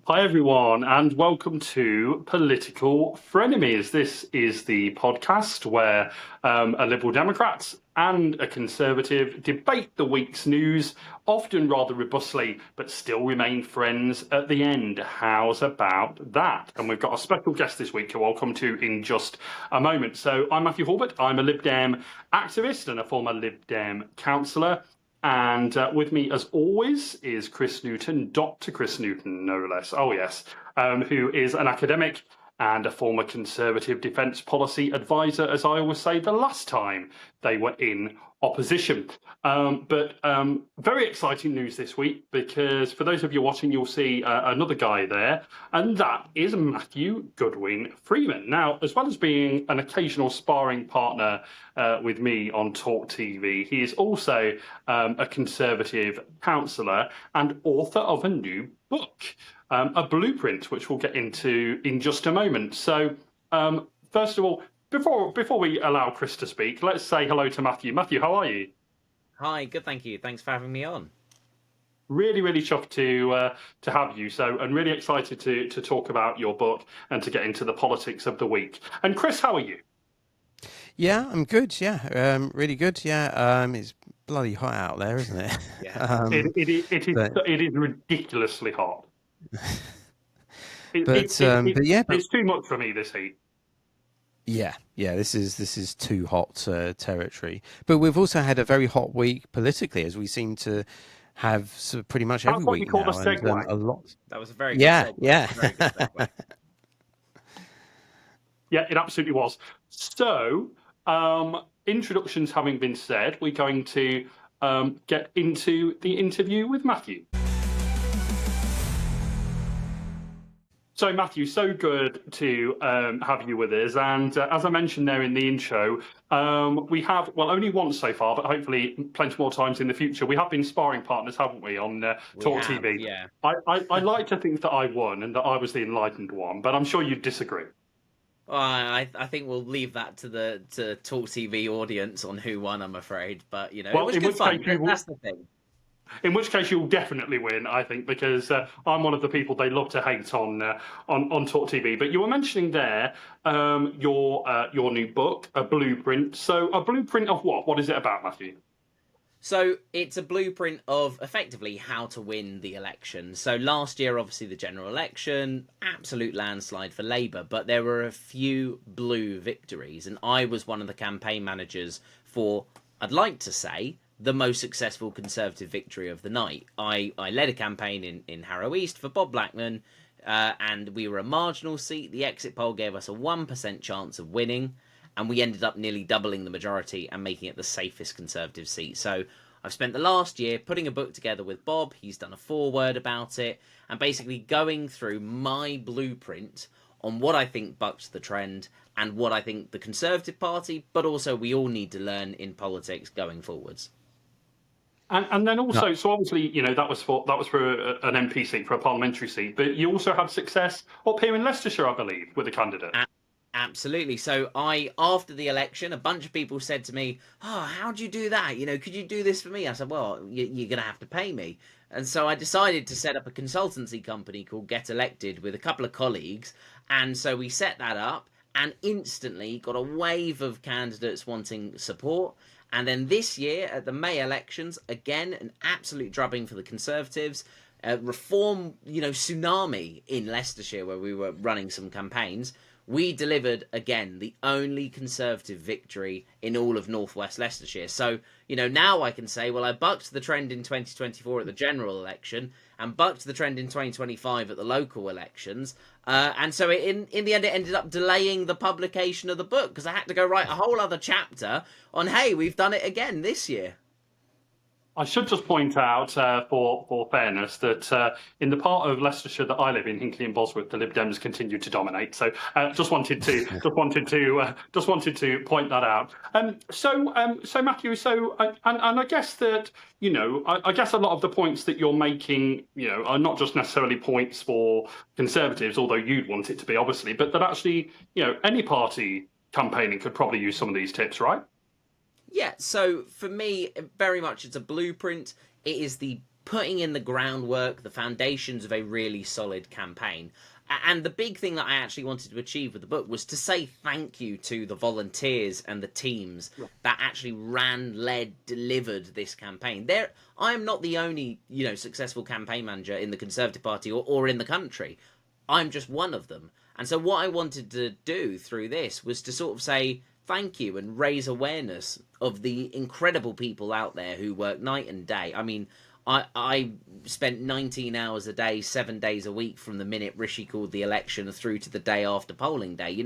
Hi, everyone, and welcome to Political Frenemies. This is the podcast where a Liberal Democrat and a Conservative debate the week's news, often rather robustly, but still remain friends at the end. How's about that? And we've got a special guest this week who I'll come to in just a moment. So I'm Mathew Hulbert. I'm a Lib Dem activist and a former Lib Dem councillor. And with me, as always, is Chris Newton, Dr. Chris Newton, no less. Oh, yes, who is an academic and a former Conservative defence policy advisor, as I always say, the last time they were in opposition. But very exciting news this week, because for those of you watching, you'll see another guy there, and that is Matthew Goodwin-Freeman. Now, as well as being an occasional sparring partner with me on Talk TV, he is also a Conservative councillor and author of a new book, a blueprint, which we'll get into in just a moment. So, first of all, before we allow Chris to speak, let's say hello to Matthew. Matthew, how are you? Hi, good, thank you. Thanks for having me on. Really, really chuffed to have you. So, and really excited to talk about your book and to get into the politics of the week. And Chris, how are you? Yeah, I'm good. Yeah, really good. Yeah, it's bloody hot out there, isn't it? Yeah. It is ridiculously hot. But yeah, it's too much for me, this heat. Yeah, this is too hot territory. But we've also had a very hot week politically, as we seem to have sort of pretty much every week now. That's what you call a segue. A lot. That was a very good segue. Yeah. Very good segue. Yeah, it absolutely was. So, introductions having been said, we're going to get into the interview with Matthew. So, Matthew, so good to have you with us. And as I mentioned there in the intro, we have, well, only once so far, but hopefully plenty more times in the future. We have been sparring partners, haven't we, on Talk TV? Yeah. I like to think that I won and that I was the enlightened one, but I'm sure you'd disagree. Well, I think we'll leave that to Talk TV audience on who won, I'm afraid. But, you know, well, it was good fun. That's the thing. In which case, you'll definitely win, I think, because I'm one of the people they love to hate on Talk TV. But you were mentioning there your new book, a blueprint. So, a blueprint of what? What is it about, Matthew? So it's a blueprint of effectively how to win the election. So last year, obviously, the general election, absolute landslide for Labour, but there were a few blue victories. And I was one of the campaign managers for, I'd like to say, the most successful Conservative victory of the night. I led a campaign in Harrow East for Bob Blackman, and we were a marginal seat. The exit poll gave us a 1% chance of winning, and we ended up nearly doubling the majority and making it the safest Conservative seat. So I've spent the last year putting a book together with Bob. He's done a foreword about it, and basically going through my blueprint on what I think bucks the trend and what I think the Conservative Party, but also we all need to learn in politics going forwards. And then also, so obviously, you know, that was for an MP seat, for a parliamentary seat, but you also had success up here in Leicestershire, I believe, with a candidate. Absolutely. So after the election, a bunch of people said to me, "Oh, how'd you do that? You know, could you do this for me?" I said, "Well, you're going to have to pay me." And so I decided to set up a consultancy company called Get Elected with a couple of colleagues. And so we set that up and instantly got a wave of candidates wanting support. And then this year at the May elections, again, an absolute drubbing for the Conservatives. Reform, tsunami in Leicestershire, where we were running some campaigns. We delivered, again, the only Conservative victory in all of northwest Leicestershire. So, now I can say, well, I bucked the trend in 2024 at the general election and bucked the trend in 2025 at the local elections. And so in the end, it ended up delaying the publication of the book because I had to go write a whole other chapter on, hey, we've done it again this year. I should just point out, for fairness, that in the part of Leicestershire that I live in, Hinckley and Bosworth, the Lib Dems continue to dominate. So, just wanted to point that out. So Matthew, and I guess that I guess a lot of the points that you're making, are not just necessarily points for Conservatives, although you'd want it to be, obviously, but that actually, any party campaigning could probably use some of these tips, right? Yeah, so for me, very much it's a blueprint. It is the putting in the groundwork, the foundations of a really solid campaign. And the big thing that I actually wanted to achieve with the book was to say thank you to the volunteers and the teams that actually ran, led, delivered this campaign. I am not the only, successful campaign manager in the Conservative Party or in the country. I'm just one of them. And so what I wanted to do through this was to sort of say thank you and raise awareness of the incredible people out there who work night and day. I mean, I spent 19 hours a day, 7 days a week from the minute Rishi called the election through to the day after polling day.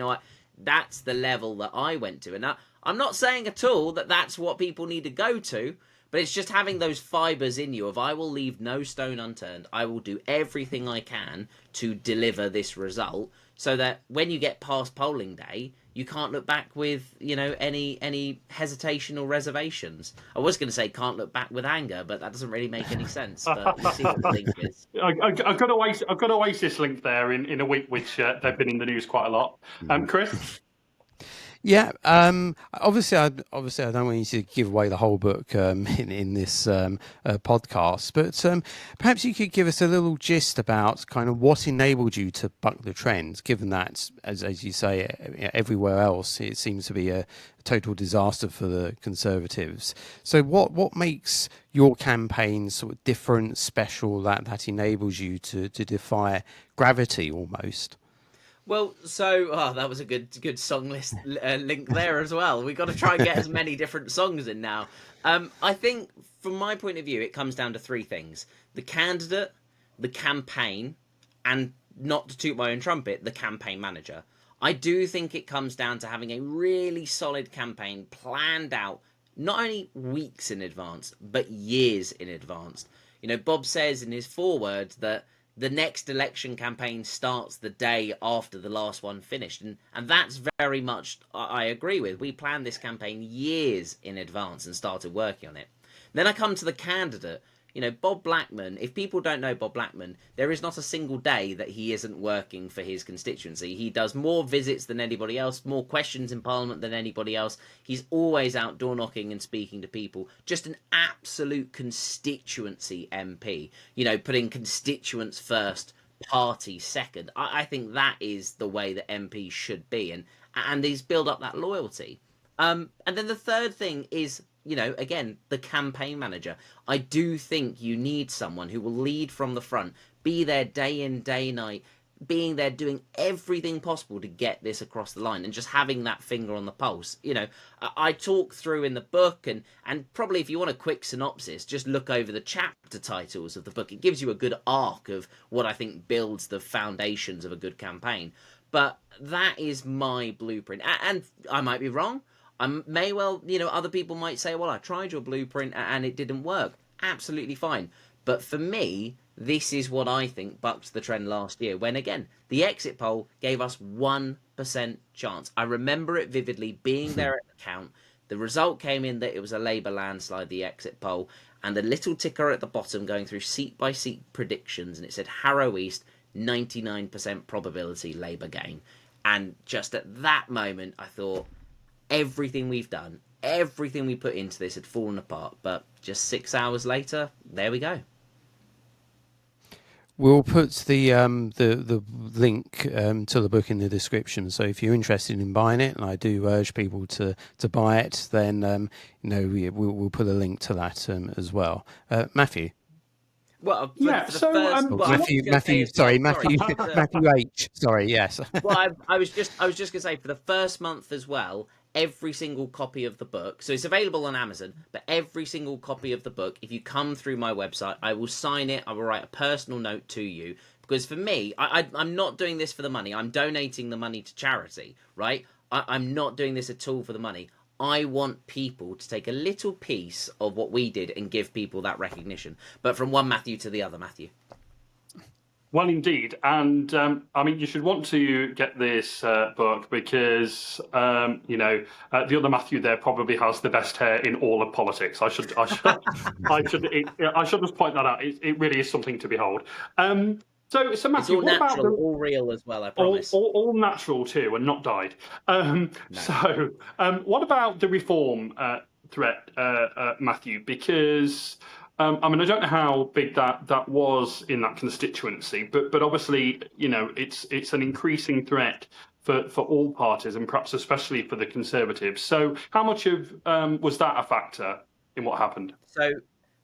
That's the level that I went to. And I'm not saying at all that that's what people need to go to, but it's just having those fibres in you of I will leave no stone unturned. I will do everything I can to deliver this result so that when you get past polling day, you can't look back with, any hesitation or reservations. I was going to say can't look back with anger, but that doesn't really make any sense. But we'll see what the link is. I've got Oasis link there in a week, which they've been in the news quite a lot. Chris? Yeah, obviously, I don't want you to give away the whole book in this podcast, but perhaps you could give us a little gist about kind of what enabled you to buck the trend, given that, as you say, everywhere else it seems to be a total disaster for the Conservatives. So, what makes your campaign sort of different, special, that enables you to defy gravity almost? Well, so that was a good song list link there as well. We've got to try and get as many different songs in now. I think, from my point of view, it comes down to three things: the candidate, the campaign, and, not to toot my own trumpet, the campaign manager. I do think it comes down to having a really solid campaign planned out, not only weeks in advance, but years in advance. Bob says in his foreword that the next election campaign starts the day after the last one finished. And that's very much, I agree with. We planned this campaign years in advance and started working on it. Then I come to the candidate. Bob Blackman, if people don't know Bob Blackman, there is not a single day that he isn't working for his constituency. He does more visits than anybody else, more questions in Parliament than anybody else. He's always out door knocking and speaking to people. Just an absolute constituency MP. Putting constituents first, party second. I think that is the way that MPs should be. And these build up that loyalty. And then the third thing is, again, the campaign manager. I do think you need someone who will lead from the front, be there day in, day night, being there doing everything possible to get this across the line and just having that finger on the pulse. I talk through in the book and probably if you want a quick synopsis, just look over the chapter titles of the book. It gives you a good arc of what I think builds the foundations of a good campaign. But that is my blueprint. And I might be wrong. I may well, other people might say, well, I tried your blueprint and it didn't work. Absolutely fine. But for me, this is what I think bucked the trend last year when, again, the exit poll gave us 1% chance. I remember it vividly, being there at the count. The result came in that it was a Labour landslide, the exit poll, and the little ticker at the bottom going through seat-by-seat predictions, and it said Harrow East, 99% probability Labour gain. And just at that moment, I thought, everything we've done, everything we put into this had fallen apart. But just 6 hours later, there we go. We'll put the link to the book in the description. So if you're interested in buying it, and I do urge people to buy it, then we'll put a link to that as well. Matthew. Well, Matthew H. Sorry, yes. Well, I was just going to say, for the first month as well, every single copy of the book, so it's available on Amazon, but every single copy of the book, if you come through my website, I will sign it, I will write a personal note to you, because for me, I'm not doing this for the money, I'm donating the money to charity, right? I'm not doing this at all for the money. I want people to take a little piece of what we did and give people that recognition. But from one Matthew to the other Matthew. Well, indeed. And you should want to get this book because, the other Matthew there probably has the best hair in all of politics. I should just point that out. It really is something to behold. So Matthew, it's all natural, all real as well, I promise. All natural too, and not dyed. No. So, what about the reform threat, Matthew? Because I mean, I don't know how big that was in that constituency, but obviously, it's an increasing threat for all parties, and perhaps especially for the Conservatives. So, how much of was that a factor in what happened? So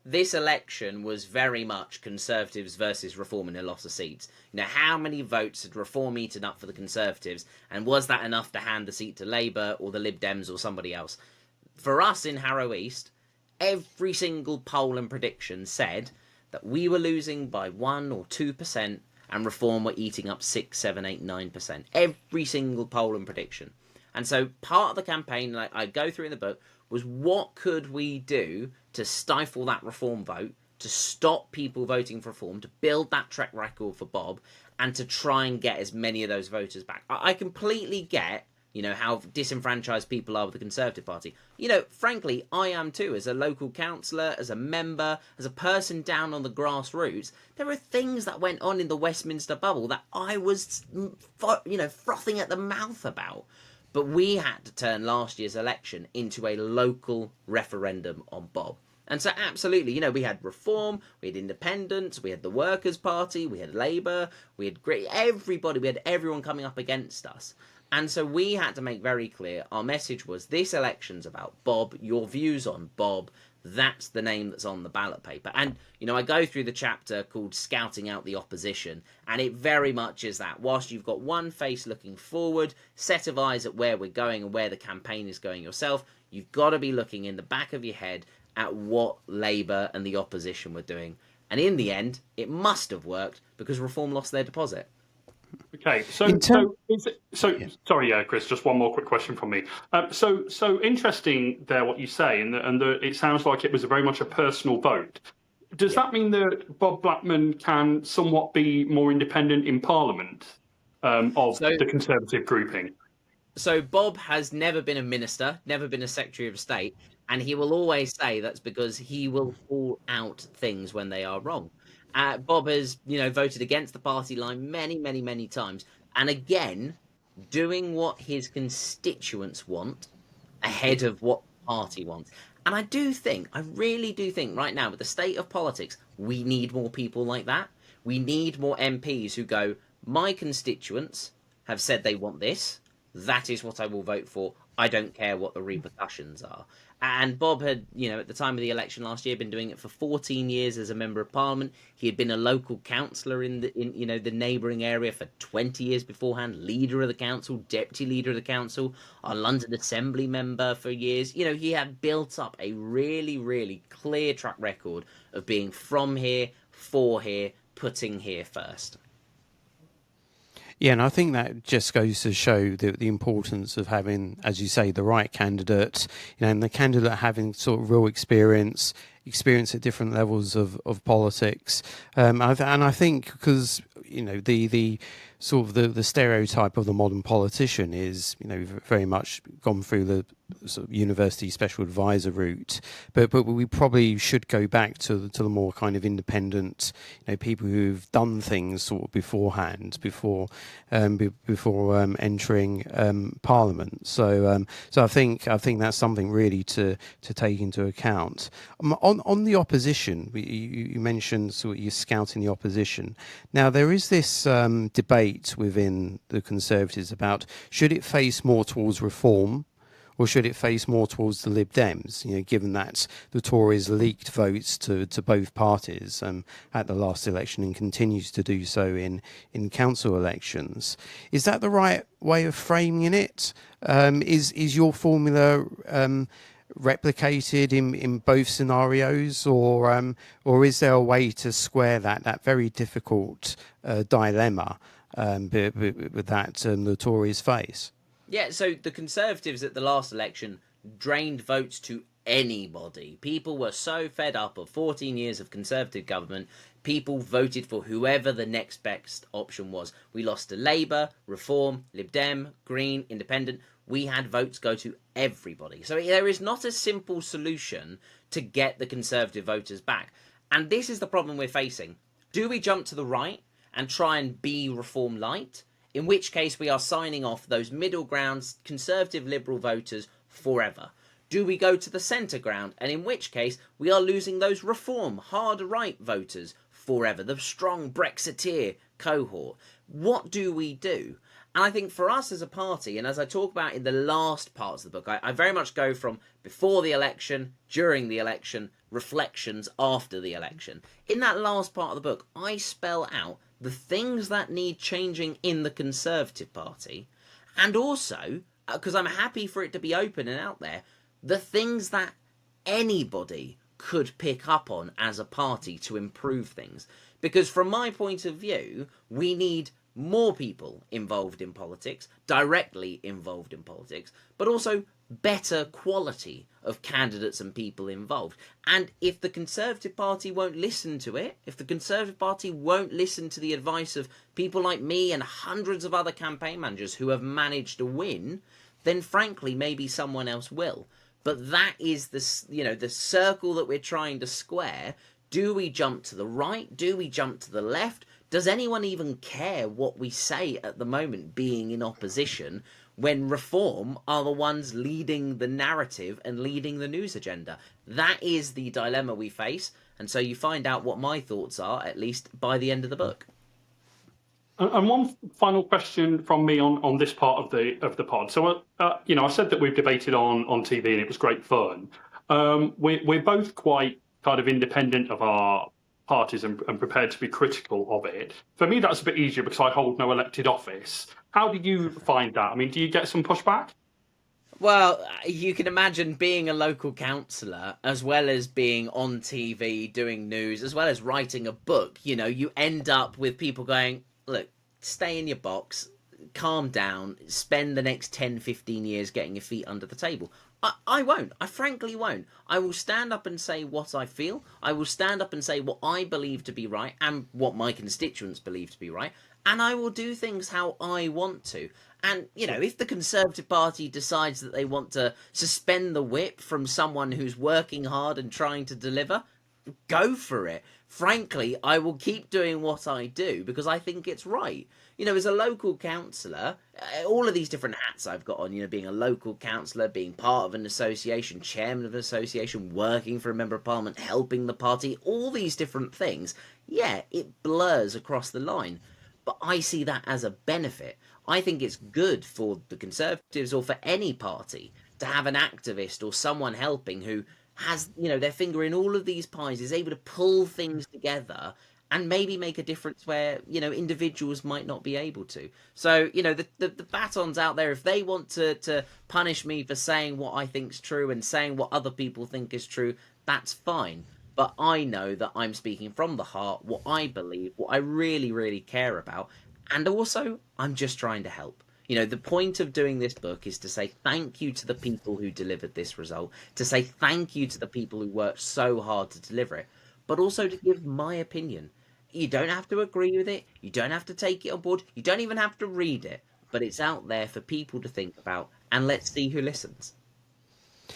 this election was very much Conservatives versus Reform in a lot of seats. How many votes had Reform eaten up for the Conservatives, and was that enough to hand the seat to Labour or the Lib Dems or somebody else? For us in Harrow East, every single poll and prediction said that we were losing by 1 or 2% and Reform were eating up 6, 7, 8, 9%. Every single poll and prediction. And so part of the campaign, like I go through in the book, was what could we do to stifle that Reform vote, to stop people voting for Reform, to build that track record for Bob, and to try and get as many of those voters back. I completely get, how disenfranchised people are with the Conservative Party. Frankly, I am too, as a local councillor, as a member, as a person down on the grassroots. There are things that went on in the Westminster bubble that I was, frothing at the mouth about. But we had to turn last year's election into a local referendum on Bob. And so absolutely, we had Reform, we had Independents, we had the Workers' Party, we had Labour, we had everybody, we had everyone coming up against us. And so we had to make very clear, our message was, this election's about Bob, your views on Bob, that's the name that's on the ballot paper. And, I go through the chapter called Scouting Out the Opposition, and it very much is that. Whilst you've got one face looking forward, set of eyes at where we're going and where the campaign is going yourself, you've got to be looking in the back of your head at what Labour and the opposition were doing. And in the end, it must have worked because Reform lost their deposit. Okay, sorry, Chris. Just one more quick question from me. So interesting there what you say, and it sounds like it was very much a personal vote. Does that mean that Bob Blackman can somewhat be more independent in Parliament of the Conservative grouping? So Bob has never been a minister, never been a Secretary of State, and he will always say that's because he will call out things when they are wrong. Bob has, voted against the party line many, many, many times. And again, doing what his constituents want ahead of what the party wants. And I really do think right now with the state of politics, we need more people like that. We need more MPs who go, my constituents have said they want this. That is what I will vote for. I don't care what the repercussions are. And Bob had, at the time of the election last year, been doing it for 14 years as a member of Parliament. He had been a local councillor in the neighbouring area for 20 years beforehand, leader of the council, deputy leader of the council, our London Assembly member for years. He had built up a really, really clear track record of being from here, for here, putting here first. Yeah, and I think that just goes to show the importance of having, as you say, the right candidate, and the candidate having sort of real experience at different levels of politics. And I think because, the sort of the stereotype of the modern politician is, very much gone through the sort of university special advisor route, but we probably should go back to the more kind of independent, people who've done things sort of beforehand, before entering Parliament. So I think that's something really to take into account. On the opposition, you mentioned sort of you're scouting the opposition. Now there is this debate within the Conservatives about should it face more towards Reform or should it face more towards the Lib Dems, given that the Tories leaked votes to both parties at the last election and continues to do so in council elections. Is that the right way of framing it? Is your formula replicated in both scenarios, or is there a way to square that very difficult dilemma with that the Tories face? Yeah, so the Conservatives at the last election drained votes to anybody. People were so fed up of 14 years of Conservative government, people voted for whoever the next best option was. We lost to Labour, Reform, Lib Dem, Green, Independent. We had votes go to everybody. So there is not a simple solution to get the Conservative voters back. And this is the problem we're facing. Do we jump to the right and try and be Reform light? In which case we are signing off those middle grounds, Conservative Liberal voters forever. Do we go to the centre ground? And in which case, we are losing those reform, hard right voters forever, the strong Brexiteer cohort. What do we do? And I think for us as a party, and as I talk about in the last parts of the book, I very much go from before the election, during the election, reflections after the election. In that last part of the book, I spell out the things that need changing in the Conservative Party, and also, because I'm happy for it to be open and out there, the things that anybody could pick up on as a party to improve things. Because from my point of view, we need more people involved in politics, directly involved in politics, but also better quality of candidates and people involved. And if the Conservative Party won't listen to it, if the Conservative Party won't listen to the advice of people like me and hundreds of other campaign managers who have managed to win, then frankly, maybe someone else will. But that is the circle that we're trying to square. Do we jump to the right? Do we jump to the left? Does anyone even care what we say at the moment, being in opposition, when Reform are the ones leading the narrative and leading the news agenda? That is the dilemma we face. And so you find out what my thoughts are, at least by the end of the book. And one final question from me on this part of the pod. So, I said that we've debated on TV and it was great fun. We're both quite kind of independent of our parties and prepared to be critical of it. For me, that's a bit easier because I hold no elected office. How do you find that? I mean, do you get some pushback? Well, you can imagine being a local councillor, as well as being on TV, doing news, as well as writing a book. You end up with people going, look, stay in your box, calm down, spend the next 10, 15 years getting your feet under the table. I won't. I frankly won't. I will stand up and say what I feel. I will stand up and say what I believe to be right and what my constituents believe to be right. And I will do things how I want to. And, if the Conservative Party decides that they want to suspend the whip from someone who's working hard and trying to deliver, go for it. Frankly, I will keep doing what I do because I think it's right. As a local councillor, all of these different hats I've got on, being a local councillor, being part of an association, chairman of an association, working for a member of parliament, helping the party, all these different things, yeah, it blurs across the line. But I see that as a benefit. I think it's good for the Conservatives or for any party to have an activist or someone helping who has, their finger in all of these pies, is able to pull things together and maybe make a difference where, individuals might not be able to. So, the baton's out there. If they want to punish me for saying what I think's true and saying what other people think is true, that's fine. But I know that I'm speaking from the heart, what I believe, what I really, really care about. And also, I'm just trying to help. The point of doing this book is to say thank you to the people who delivered this result, to say thank you to the people who worked so hard to deliver it, but also to give my opinion. You don't have to agree with it. You don't have to take it on board. You don't even have to read it. But it's out there for people to think about, and let's see who listens.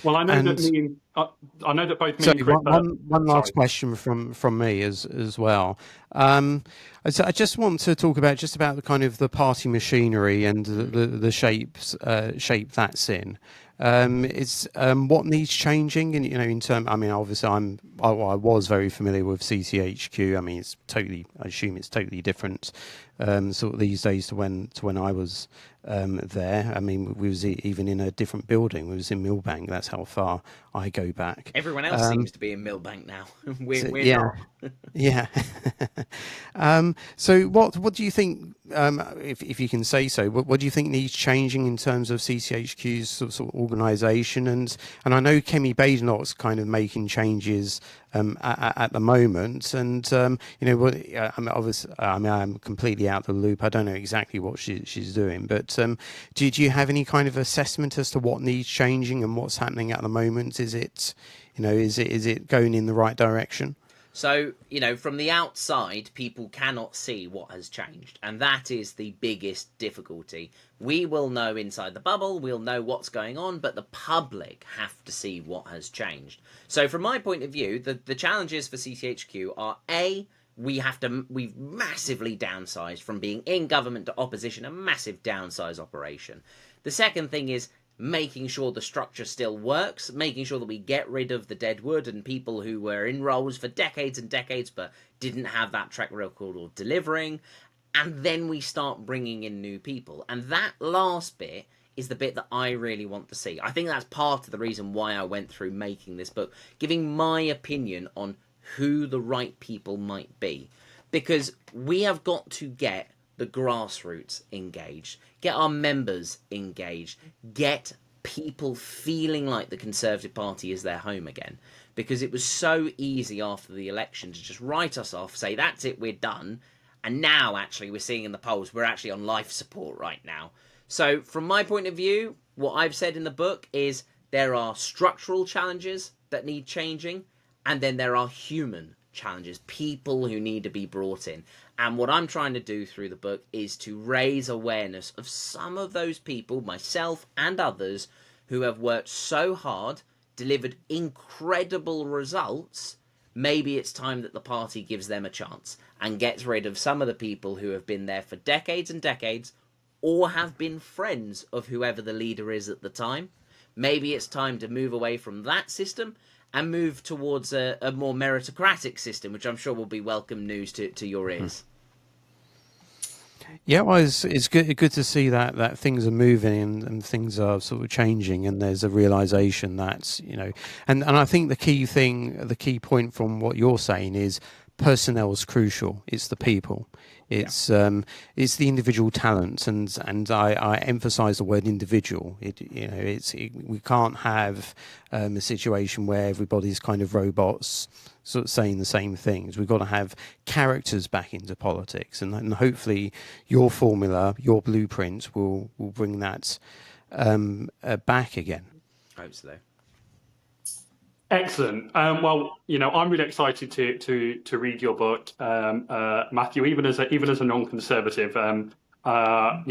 Well, I know that both me so and Chris. One last question from me as well. I just want to talk about the kind of the party machinery and the shape that's in. It's what needs changing, and in term. I mean, obviously, I was very familiar with CCHQ. I mean, I assume it's totally different, sort of these days to when I was there. I mean, we was even in a different building. We was in Millbank. That's how far I go back. Everyone else seems to be in Millbank now. we're yeah. not. Yeah. So what do you think, if you can say so, what do you think needs changing in terms of CCHQ's sort of organisation? And I know Kemi Badenoch's kind of making changes at the moment. And, obviously, I'm completely out of the loop. I don't know exactly what she's doing. But do you have any kind of assessment as to what needs changing and what's happening at the moment? Is it going in the right direction? So, from the outside, people cannot see what has changed. And that is the biggest difficulty. We will know inside the bubble, we'll know what's going on, but the public have to see what has changed. So from my point of view, the challenges for CCHQ are A, we've massively downsized from being in government to opposition, a massive downsize operation. The second thing is making sure the structure still works, making sure that we get rid of the deadwood and people who were in roles for decades and decades but didn't have that track record of delivering, and then we start bringing in new people. And that last bit is the bit that I really want to see. I think that's part of the reason why I went through making this book, giving my opinion on who the right people might be. Because we have got to get the grassroots engaged, get our members engaged, get people feeling like the Conservative Party is their home again. Because it was so easy after the election to just write us off, say, that's it, we're done. And now, actually, we're seeing in the polls, we're actually on life support right now. So, from my point of view, what I've said in the book is there are structural challenges that need changing, and then there are human challenges, people who need to be brought in. And what I'm trying to do through the book is to raise awareness of some of those people, myself and others, who have worked so hard, delivered incredible results. Maybe it's time that the party gives them a chance and gets rid of some of the people who have been there for decades and decades, or have been friends of whoever the leader is at the time. Maybe it's time to move away from that system and move towards a more meritocratic system, which I'm sure will be welcome news to your ears. Yeah, well, it's good to see that things are moving and things are sort of changing, and there's a realization that, and I think the key point from what you're saying is personnel is crucial. It's the people. It's the individual talent, and I emphasise the word individual. We can't have a situation where everybody's kind of robots, sort of saying the same things. We've got to have characters back into politics, and hopefully your formula, your blueprint, will bring that back again. Hope so. Excellent. Well, I'm really excited to read your book, Matthew. Even as a non-conservative, I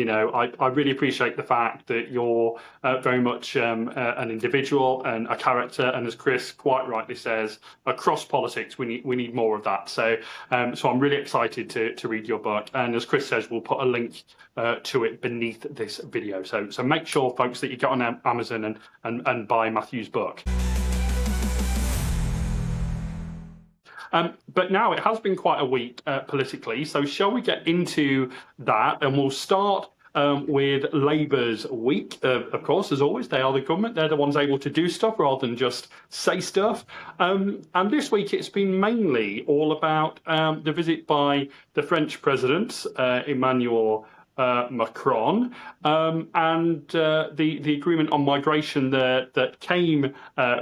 really appreciate the fact that you're very much an individual and a character, and as Chris quite rightly says, across politics we need more of that. So I'm really excited to read your book, and as Chris says, we'll put a link to it beneath this video. So make sure, folks, that you get on Amazon and buy Matthew's book. But now it has been quite a week politically, so shall we get into that? And we'll start with Labour's week. Of course, as always, they are the government. They're the ones able to do stuff rather than just say stuff. And this week it's been mainly all about the visit by the French President, Emmanuel Macron, and the agreement on migration that came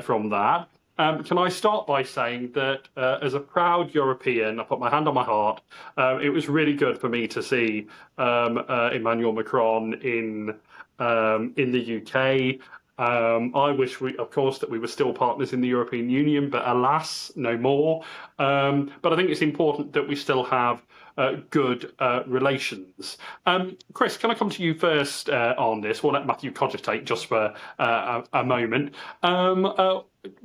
from that. Can I start by saying that as a proud European, I put my hand on my heart, it was really good for me to see Emmanuel Macron in the UK. I wish, of course, that we were still partners in the European Union, but alas, no more. But I think it's important that we still have good relations. Chris, can I come to you first on this? We'll let Matthew cogitate just for a moment.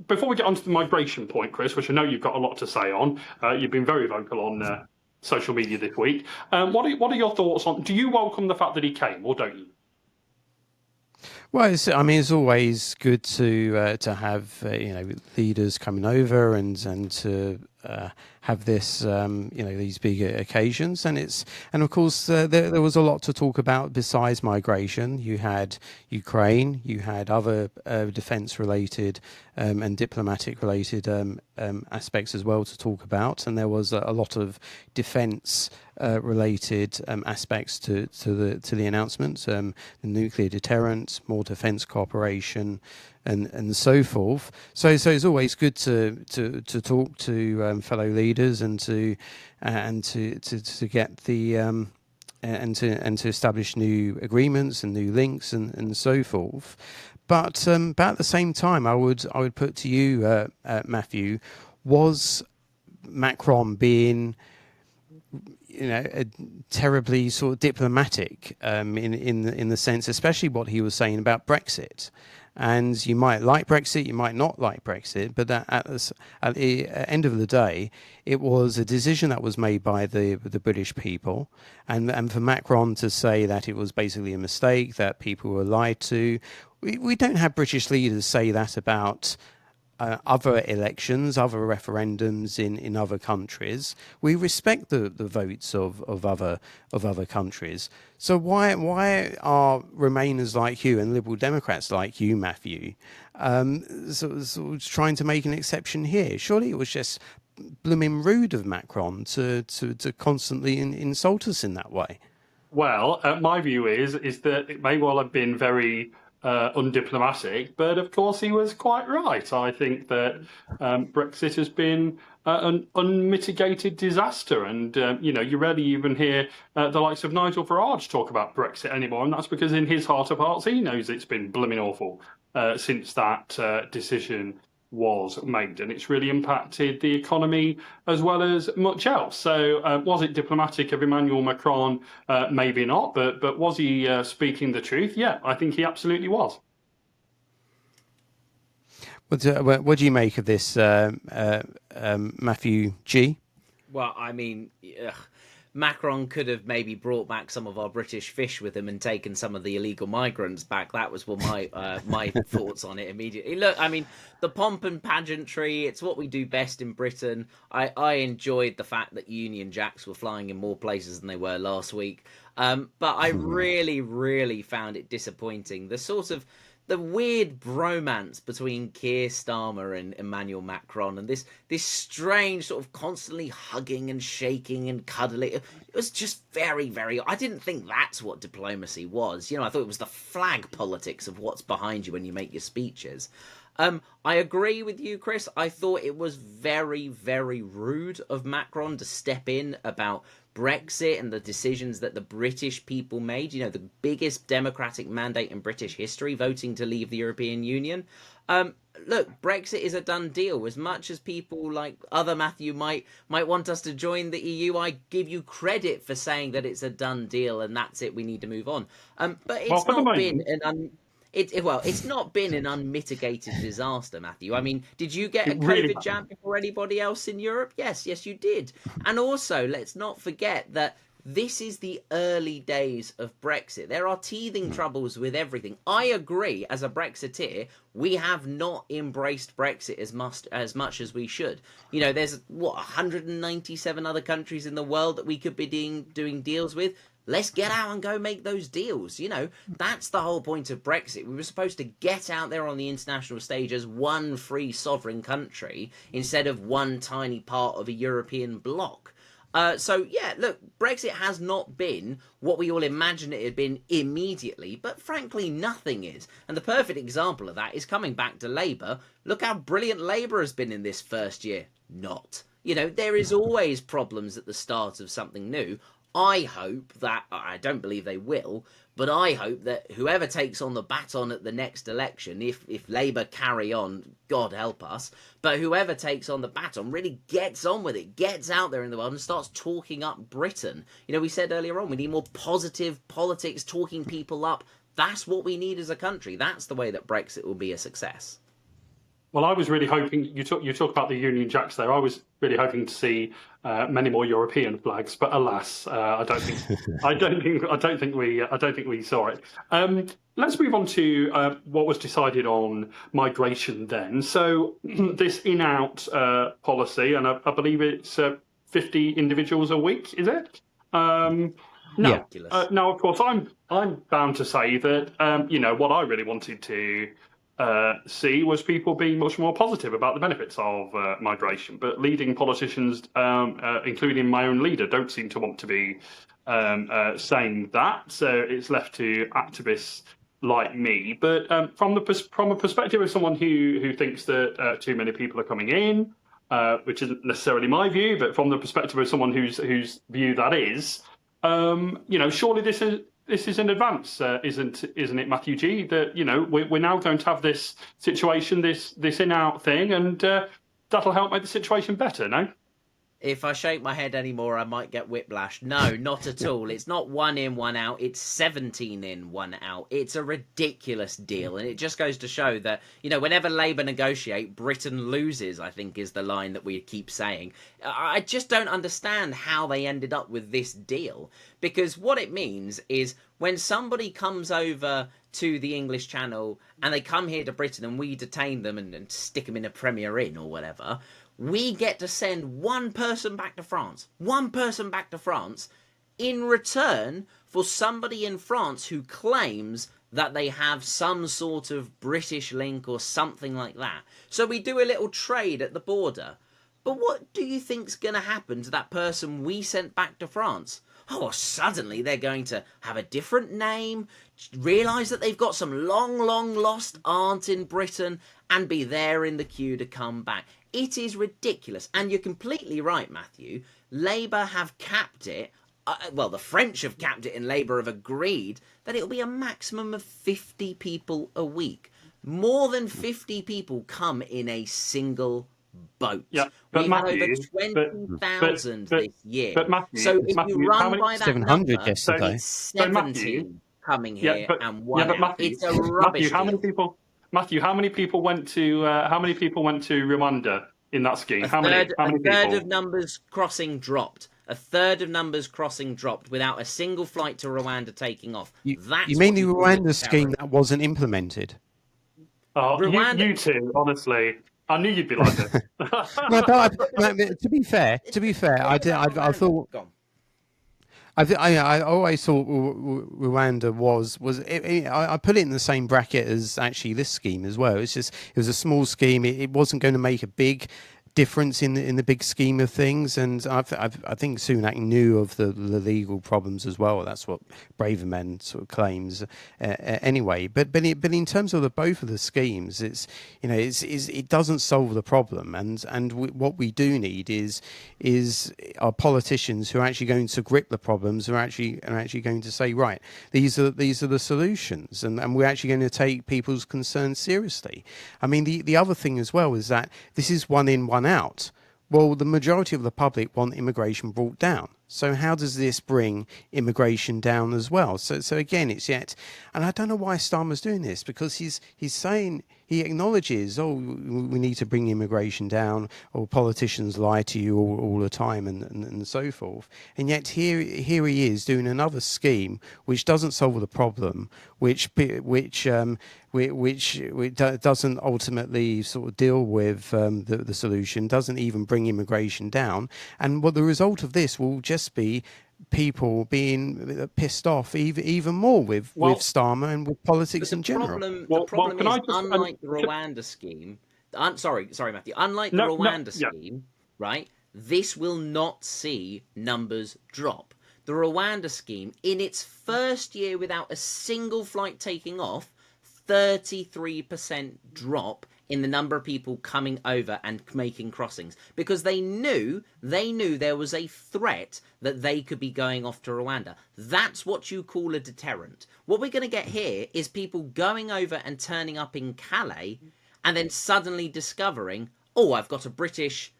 Before we get onto the migration point, Chris, which I know you've got a lot to say on, you've been very vocal on social media this week. What are your thoughts on? Do you welcome the fact that he came, or don't you? Well, it's always good to have leaders coming over and to have this these big occasions, and of course there was a lot to talk about besides migration. You had Ukraine, you had other defence related and diplomatic related aspects as well to talk about, and there was a lot of defence related aspects to the announcement, the nuclear deterrent, more defence cooperation, and so forth. So it's always good to talk to fellow leaders and to get the and to establish new agreements and new links and so forth. But at the same time, I would put to you, Matthew, was Macron being terribly sort of diplomatic in the sense, especially what he was saying about Brexit, and you might like Brexit, you might not like Brexit, but that at the end of the day, it was a decision that was made by the British people, and for Macron to say that it was basically a mistake, that people were lied to, we don't have British leaders say that about other elections, other referendums in other countries. We respect the votes of other countries. So why are Remainers like you and Liberal Democrats like you, Matthew, sort of trying to make an exception here? Surely it was just blooming rude of Macron to constantly insult us in that way. Well, my view is that it may well have been very undiplomatic, but of course he was quite right. I think that Brexit has been an unmitigated disaster, and you rarely even hear the likes of Nigel Farage talk about Brexit anymore, and that's because in his heart of hearts he knows it's been blooming awful since that decision was made, and it's really impacted the economy as well as much else. So was it diplomatic of Emmanuel Macron? Maybe not, but was he speaking the truth? Yeah, I think he absolutely was. What do you make of this, Matthew G? Well, I mean, Macron could have maybe brought back some of our British fish with him and taken some of the illegal migrants back. That was what my thoughts on it immediately. Look, I mean, the pomp and pageantry, it's what we do best in Britain. I enjoyed the fact that Union Jacks were flying in more places than they were last week. But I really, really found it disappointing. The weird bromance between Keir Starmer and Emmanuel Macron, and this strange sort of constantly hugging and shaking and cuddling. It was just very, very... I didn't think that's what diplomacy was. I thought it was the flag politics of what's behind you when you make your speeches. I agree with you, Chris. I thought it was very, very rude of Macron to step in about Brexit and the decisions that the British people made, the biggest democratic mandate in British history, voting to leave the European Union. Look, Brexit is a done deal. As much as people like other Matthew might want us to join the EU, I give you credit for saying that it's a done deal and that's it, we need to move on. But it's not been it's not been an unmitigated disaster, Matthew. I mean, did you get a COVID jab before anybody else in Europe? Yes, you did. And also, let's not forget that this is the early days of Brexit. There are teething troubles with everything. I agree, as a Brexiteer, we have not embraced Brexit as much as we should. There's, 197 other countries in the world that we could be doing deals with. Let's get out and go make those deals. That's the whole point of Brexit. We were supposed to get out there on the international stage as one free sovereign country instead of one tiny part of a European bloc. So, yeah, look, Brexit has not been what we all imagined it had been immediately, but frankly, nothing is. And the perfect example of that is coming back to Labour. Look how brilliant Labour has been in this first year. Not. There is always problems at the start of something new. I hope that, I don't believe they will, but I hope that whoever takes on the baton at the next election, if Labour carry on, God help us, but whoever takes on the baton really gets on with it, gets out there in the world and starts talking up Britain. We said earlier on, we need more positive politics, talking people up. That's what we need as a country. That's the way that Brexit will be a success. Well, I was really hoping you talk about the Union Jacks there. I was really hoping to see many more European flags, but alas, I don't think we saw it. Let's move on to what was decided on migration then. So this in-out policy, and I believe it's 50 individuals a week, is it? Now, of course, I'm bound to say that what I really wanted to see was people being much more positive about the benefits of migration, but leading politicians, including my own leader, don't seem to want to be saying that. So it's left to activists like me. But from a perspective of someone who thinks that too many people are coming in, which isn't necessarily my view, but from the perspective of someone whose view that is, surely this is in advance, isn't it, Matthew G? That we're now going to have this situation, this in-out thing, and that'll help make the situation better, no? If I shake my head anymore, I might get whiplash. No, not at all. It's not 1 in, 1 out. It's 17 in, 1 out. It's a ridiculous deal. And it just goes to show that, whenever Labour negotiate, Britain loses, I think is the line that we keep saying. I just don't understand how they ended up with this deal. Because what it means is when somebody comes over to the English Channel and they come here to Britain and we detain them and stick them in a Premier Inn or whatever, we get to send one person back to France. One person back to France in return for somebody in France who claims that they have some sort of British link or something like that. So we do a little trade at the border. But what do you think's going to happen to that person we sent back to France? Oh, suddenly they're going to have a different name, realise that they've got some long, long lost aunt in Britain and be there in the queue to come back. It is ridiculous. And you're completely right, Matthew. Labour have capped it. The French have capped it and Labour have agreed that it'll be a maximum of 50 people a week. More than 50 people come in a single boat. Yeah, but we Matthew, had over 20,000 this year. But Matthew, so if Matthew, you run by that 700 number, yesterday. it's 17 coming here and 1 but out. Matthew, It's a rubbish Matthew, how many people went to Rwanda in that scheme? How many A third people? of numbers crossing dropped. A third of numbers crossing dropped without a single flight to Rwanda taking off. You mean the Rwanda scheme that wasn't implemented? Oh, Rwanda... you two, honestly. I knew you'd be like this. No, but to be fair, I thought. I always thought Rwanda was I put it in the same bracket as actually this scheme as well. It was a small scheme. It wasn't going to make a big difference in the big scheme of things, and I think Sunak knew of the legal problems as well. That's what Braverman sort of claims anyway. But in terms of both of the schemes, it doesn't solve the problem, and what we do need is our politicians who are actually going to grip the problems, who are actually going to say, right, these are the solutions, and we're actually going to take people's concerns seriously. I mean, the other thing as well is that this is 1 in, 1 out. Well, the majority of the public want immigration brought down. So how does this bring immigration down as well? So again, it's yet, and I don't know why Starmer's doing this, because he's saying, he acknowledges, we need to bring immigration down, or politicians lie to you all the time, and so forth. And yet here he is doing another scheme which doesn't solve the problem, which doesn't ultimately sort of deal with the solution, doesn't even bring immigration down. And what the result of this will just be people being pissed off even more with Starmer and with politics in general. The problem is, unlike the Rwanda scheme, sorry, Matthew, unlike the Rwanda scheme, right, this will not see numbers drop. The Rwanda scheme, in its first year without a single flight taking off, 33% drop in the number of people coming over and making crossings, because they knew there was a threat that they could be going off to Rwanda. That's what you call a deterrent. What we're going to get here is people going over and turning up in Calais and then suddenly discovering, I've got a British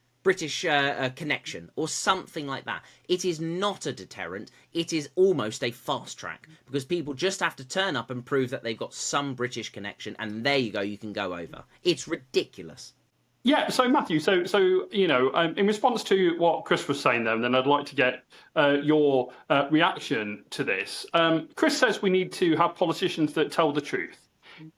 connection or something like that. It is not a deterrent. It is almost a fast track, because people just have to turn up and prove that they've got some British connection, and there you go, you can go over. It's ridiculous. Yeah, so Matthew, in response to what Chris was saying then I'd like to get your reaction to this. Chris says we need to have politicians that tell the truth.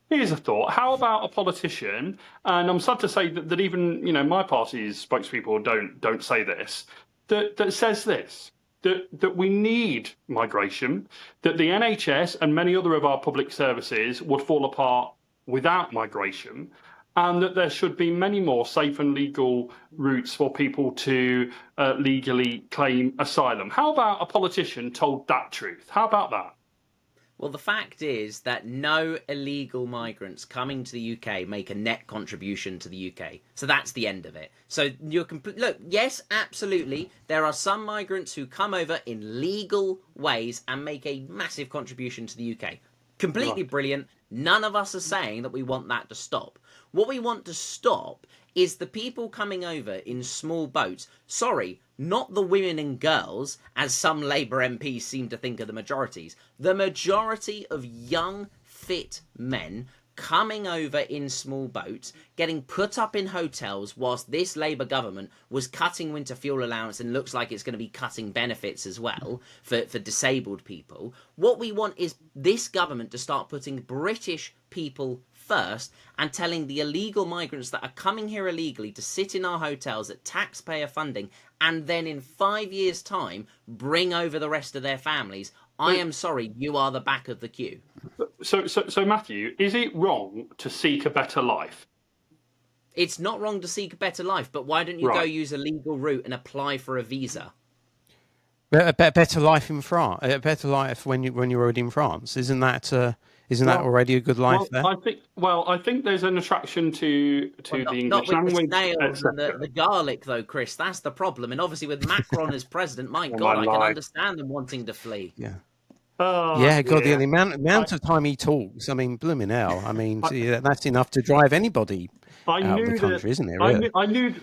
Here's a thought. How about a politician, and I'm sad to say that even my party's spokespeople don't say this, that says this, that we need migration, that the NHS and many other of our public services would fall apart without migration, and that there should be many more safe and legal routes for people to legally claim asylum. How about a politician told that truth? How about that? Well, the fact is that no illegal migrants coming to the UK make a net contribution to the UK. So that's the end of it. So look, yes, absolutely, there are some migrants who come over in legal ways and make a massive contribution to the UK. Completely brilliant. None of us are saying that we want that to stop. What we want to stop is the people coming over in small boats. Sorry, not the women and girls, as some Labour MPs seem to think are the majorities. The majority of young, fit men coming over in small boats, getting put up in hotels whilst this Labour government was cutting winter fuel allowance and looks like it's going to be cutting benefits as well for disabled people. What we want is this government to start putting British people first and telling the illegal migrants that are coming here illegally to sit in our hotels at taxpayer funding and then in 5 years' time bring over the rest of their families. I am sorry, you are the back of the queue. So Matthew, is it wrong to seek a better life? It's not wrong to seek a better life, but why don't you go use a legal route and apply for a visa? A better life in France, a better life when you're already in France. Isn't that already a good life there? I think there's an attraction to the English not with language. The snails and the garlic, though, Chris. That's the problem. And obviously, with Macron as president, my God, I can understand them wanting to flee. Yeah. Oh, yeah, God, the amount of time he talks, I mean, blooming hell. I mean, that's enough to drive anybody out of the country, isn't it? Really?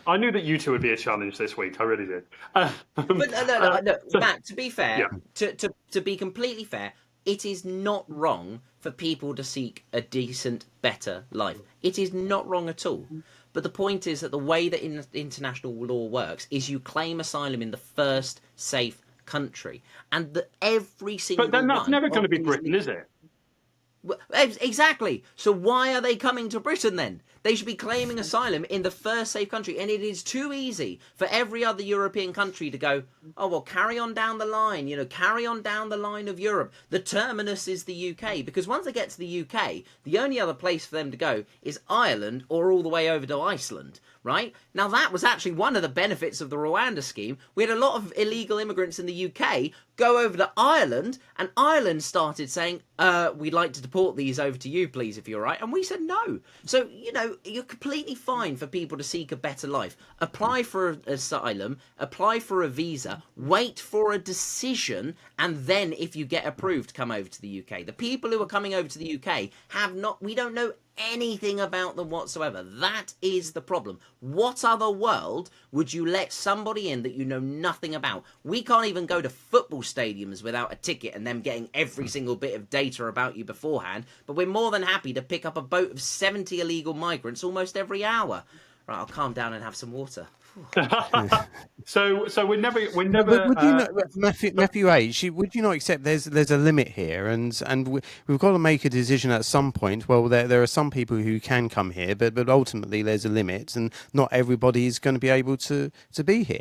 I knew that you two would be a challenge this week. I really did. But no, Matt, to be fair, to be completely fair, it is not wrong for people to seek a decent, better life. It is not wrong at all. But the point is that the way that international law works is you claim asylum in the first safe country, and that every single. But then that's never going to be Britain, is it? Exactly. So why are they coming to Britain then? They should be claiming asylum in the first safe country, and it is too easy for every other European country to go, oh, well, carry on down the line, carry on down the line of Europe. The terminus is the UK, because once they get to the UK, the only other place for them to go is Ireland or all the way over to Iceland, right? Now, that was actually one of the benefits of the Rwanda scheme. We had a lot of illegal immigrants in the UK go over to Ireland, and Ireland started saying, we'd like to deport these over to you, please, if you're right. And we said no. So, you're completely fine for people to seek a better life. Apply for asylum, apply for a visa, wait for a decision, and then if you get approved, come over to the UK. The people who are coming over to the UK we don't know anything about them whatsoever. That is the problem. What other world would you let somebody in that you know nothing about? We can't even go to football stadiums without a ticket and them getting every single bit of data about you beforehand, but we're more than happy to pick up a boat of 70 illegal migrants almost every hour. Right, I'll calm down and have some water. So we're never. Would you not, Matthew H? Would you not accept there's a limit here, and we've got to make a decision at some point? Well, there are some people who can come here, but ultimately there's a limit, and not everybody is going to be able to be here.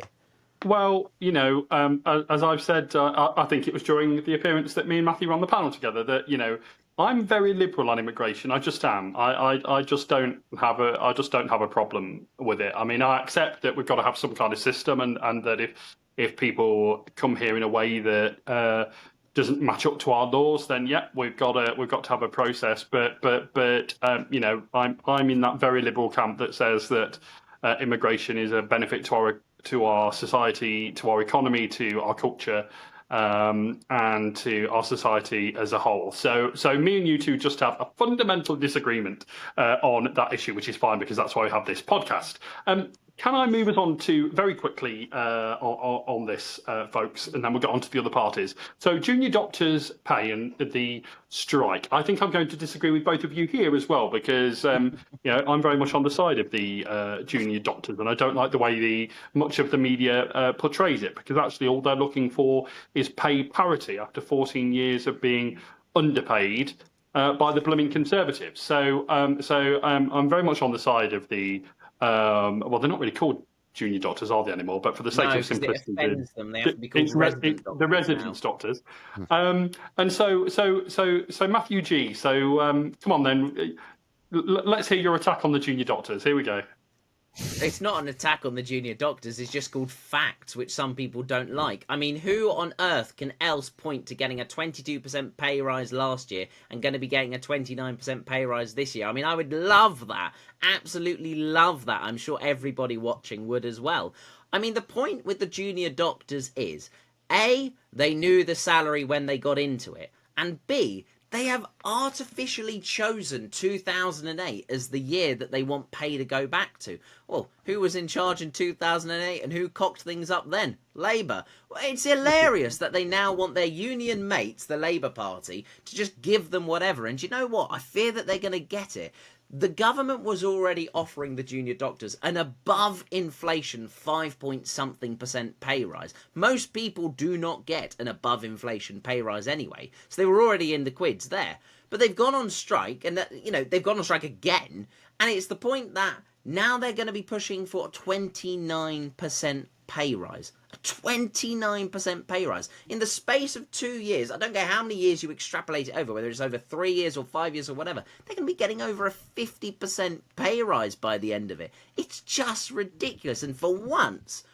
Well, as I've said, I think it was during the appearance that me and Matthew were on the panel together that I'm very liberal on immigration. I just am. I just don't have a problem with it. I mean, I accept that we've got to have some kind of system, and that if people come here in a way that doesn't match up to our laws, then we've got to have a process. But I'm in that very liberal camp that says that immigration is a benefit to our society, to our economy, to our culture. And to our society as a whole. So me and you two just have a fundamental disagreement on that issue, which is fine because that's why we have this podcast. Can I move us on to very quickly on this, folks, and then we'll get on to the other parties. So junior doctors' pay and the strike. I think I'm going to disagree with both of you here as well because I'm very much on the side of the junior doctors, and I don't like the way much of the media portrays it, because actually all they're looking for is pay parity after 14 years of being underpaid by the blooming Conservatives. So I'm very much on the side of the well, they're not really called junior doctors, are they, anymore? But for the sake of simplicity, they have to be called the residence doctors. And so Matthew G. So come on then, let's hear your attack on the junior doctors. Here we go. It's not an attack on the junior doctors, it's just called facts, which some people don't like. I mean, who on earth can else point to getting a 22% pay rise last year and going to be getting a 29% pay rise this year? I mean, I would love that. Absolutely love that. I'm sure everybody watching would as well. I mean, the point with the junior doctors is, A, they knew the salary when they got into it, and B, They have artificially chosen 2008 as the year that they want pay to go back to. Well, who was in charge in 2008 and who cocked things up then? Labour. Well, it's hilarious that they now want their union mates, the Labour Party, to just give them whatever. And you know what? I fear that they're going to get it. The government was already offering the junior doctors an above inflation 5-point-something% pay rise. Most people do not get an above inflation pay rise anyway, so they were already in the quids there. But they've gone on strike, and they've gone on strike again, and it's the point that now they're going to be pushing for a 29% pay rise. A 29% pay rise. In the space of 2 years, I don't care how many years you extrapolate it over, whether it's over 3 years or 5 years or whatever, they're going to be getting over a 50% pay rise by the end of it. It's just ridiculous. And for once,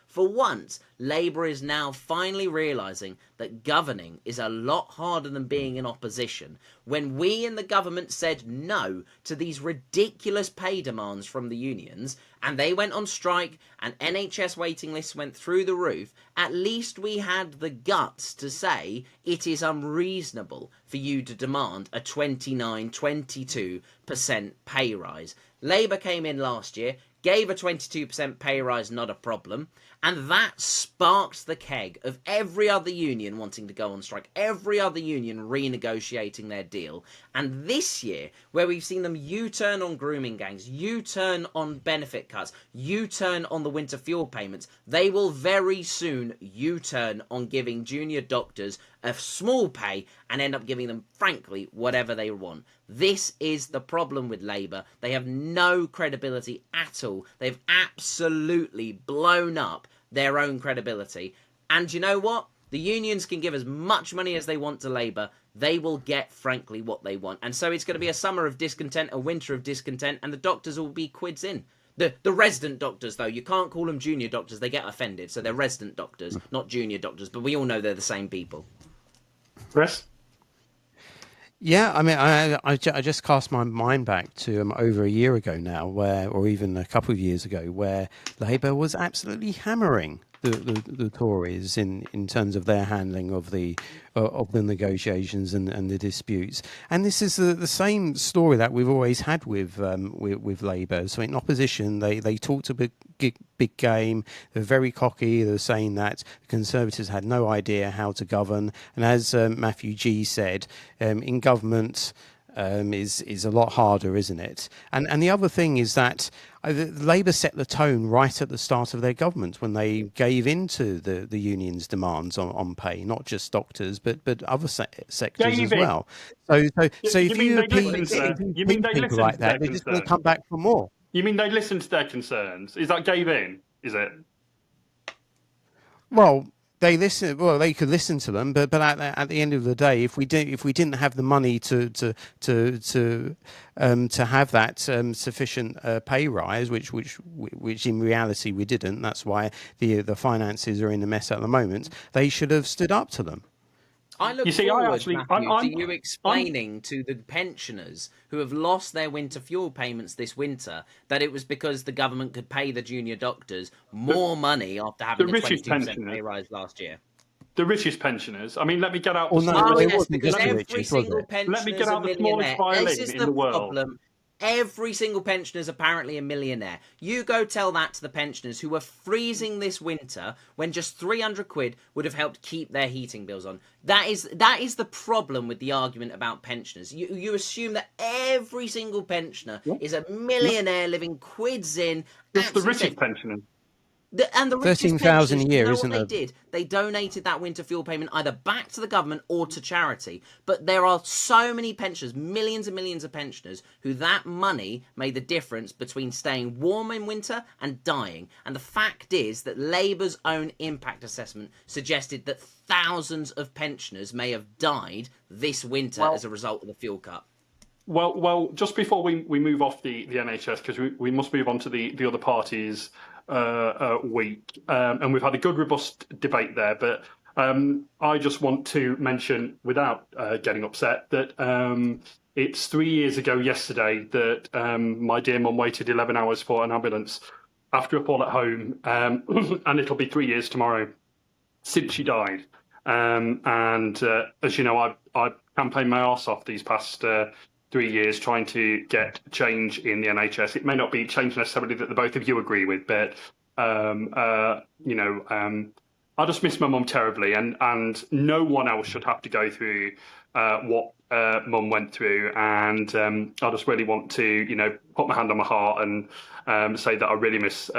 Labour is now finally realising that governing is a lot harder than being in opposition. When we in the government said no to these ridiculous pay demands from the unions, and they went on strike, and NHS waiting lists went through the roof, at least we had the guts to say it is unreasonable for you to demand a 22% pay rise. Labour came in last year, gave a 22% pay rise, not a problem, and that sparked the keg of every other union wanting to go on strike, every other union renegotiating their deal. And this year, where we've seen them U-turn on grooming gangs, U-turn on benefit cuts, U-turn on the winter fuel payments, they will very soon U-turn on giving junior doctors a small pay and end up giving them, frankly, whatever they want. This is the problem with Labour. They have no credibility at all. They've absolutely blown up their own credibility. And you know what? The unions can give as much money as they want to Labour. They will get, frankly, what they want. And so it's going to be a summer of discontent, a winter of discontent, and the doctors will be quids in. The resident doctors, though, you can't call them junior doctors. They get offended. So they're resident doctors, not junior doctors. But we all know they're the same people. Chris? Yeah, I mean, I just cast my mind back to over a year ago now, or even a couple of years ago, where Labour was absolutely hammering the Tories in terms of their handling of the negotiations and the disputes. And this is the same story that we've always had with Labour. So in opposition, they talked a big game. They're very cocky. They're saying that the Conservatives had no idea how to govern. And as Matthew G said, in government is a lot harder, isn't it? And the other thing is that Labour set the tone right at the start of their government when they gave in to the union's demands on pay, not just doctors, but other sectors as well. So if you appeal people like that, they're just going to come back for more. You mean they listened to their concerns? Is that gave in? Is it? Well, they listen. Well, they could listen to them, but at the end of the day, if we didn't have the money to have that sufficient pay rise, which in reality we didn't. That's why the finances are in a mess at the moment. They should have stood up to them. I look forward, Matthew, to you explaining to the pensioners who have lost their winter fuel payments this winter that it was because the government could pay the junior doctors more money after having a 22% pay rise last year. The richest pensioners. I mean, let me get out. Because every single pensioner is a millionaire. This is the problem. Every single pensioner is apparently a millionaire. You go tell that to the pensioners who were freezing this winter when just 300 quid would have helped keep their heating bills on. That is the problem with the argument about pensioners. You assume that every single pensioner is a millionaire living quids in. Just the richest pensioners. And the 13,000 a year, isn't it? They did. They donated that winter fuel payment either back to the government or to charity. But there are so many pensioners, millions and millions of pensioners, who that money made the difference between staying warm in winter and dying. And the fact is that Labour's own impact assessment suggested that thousands of pensioners may have died this winter as a result of the fuel cut. Well, just before we move off the NHS, because we must move on to the other parties' week, and we've had a good robust debate there, but I just want to mention, without getting upset, that it's 3 years ago yesterday that my dear mum waited 11 hours for an ambulance after a fall at home, and it'll be 3 years tomorrow since she died. And as you know, I campaigned my arse off these past 3 years trying to get change in the NHS. It may not be change necessarily that the both of you agree with, but I just miss my mum terribly, and no one else should have to go through what mum went through. And I just really want to, put my hand on my heart and say that I really miss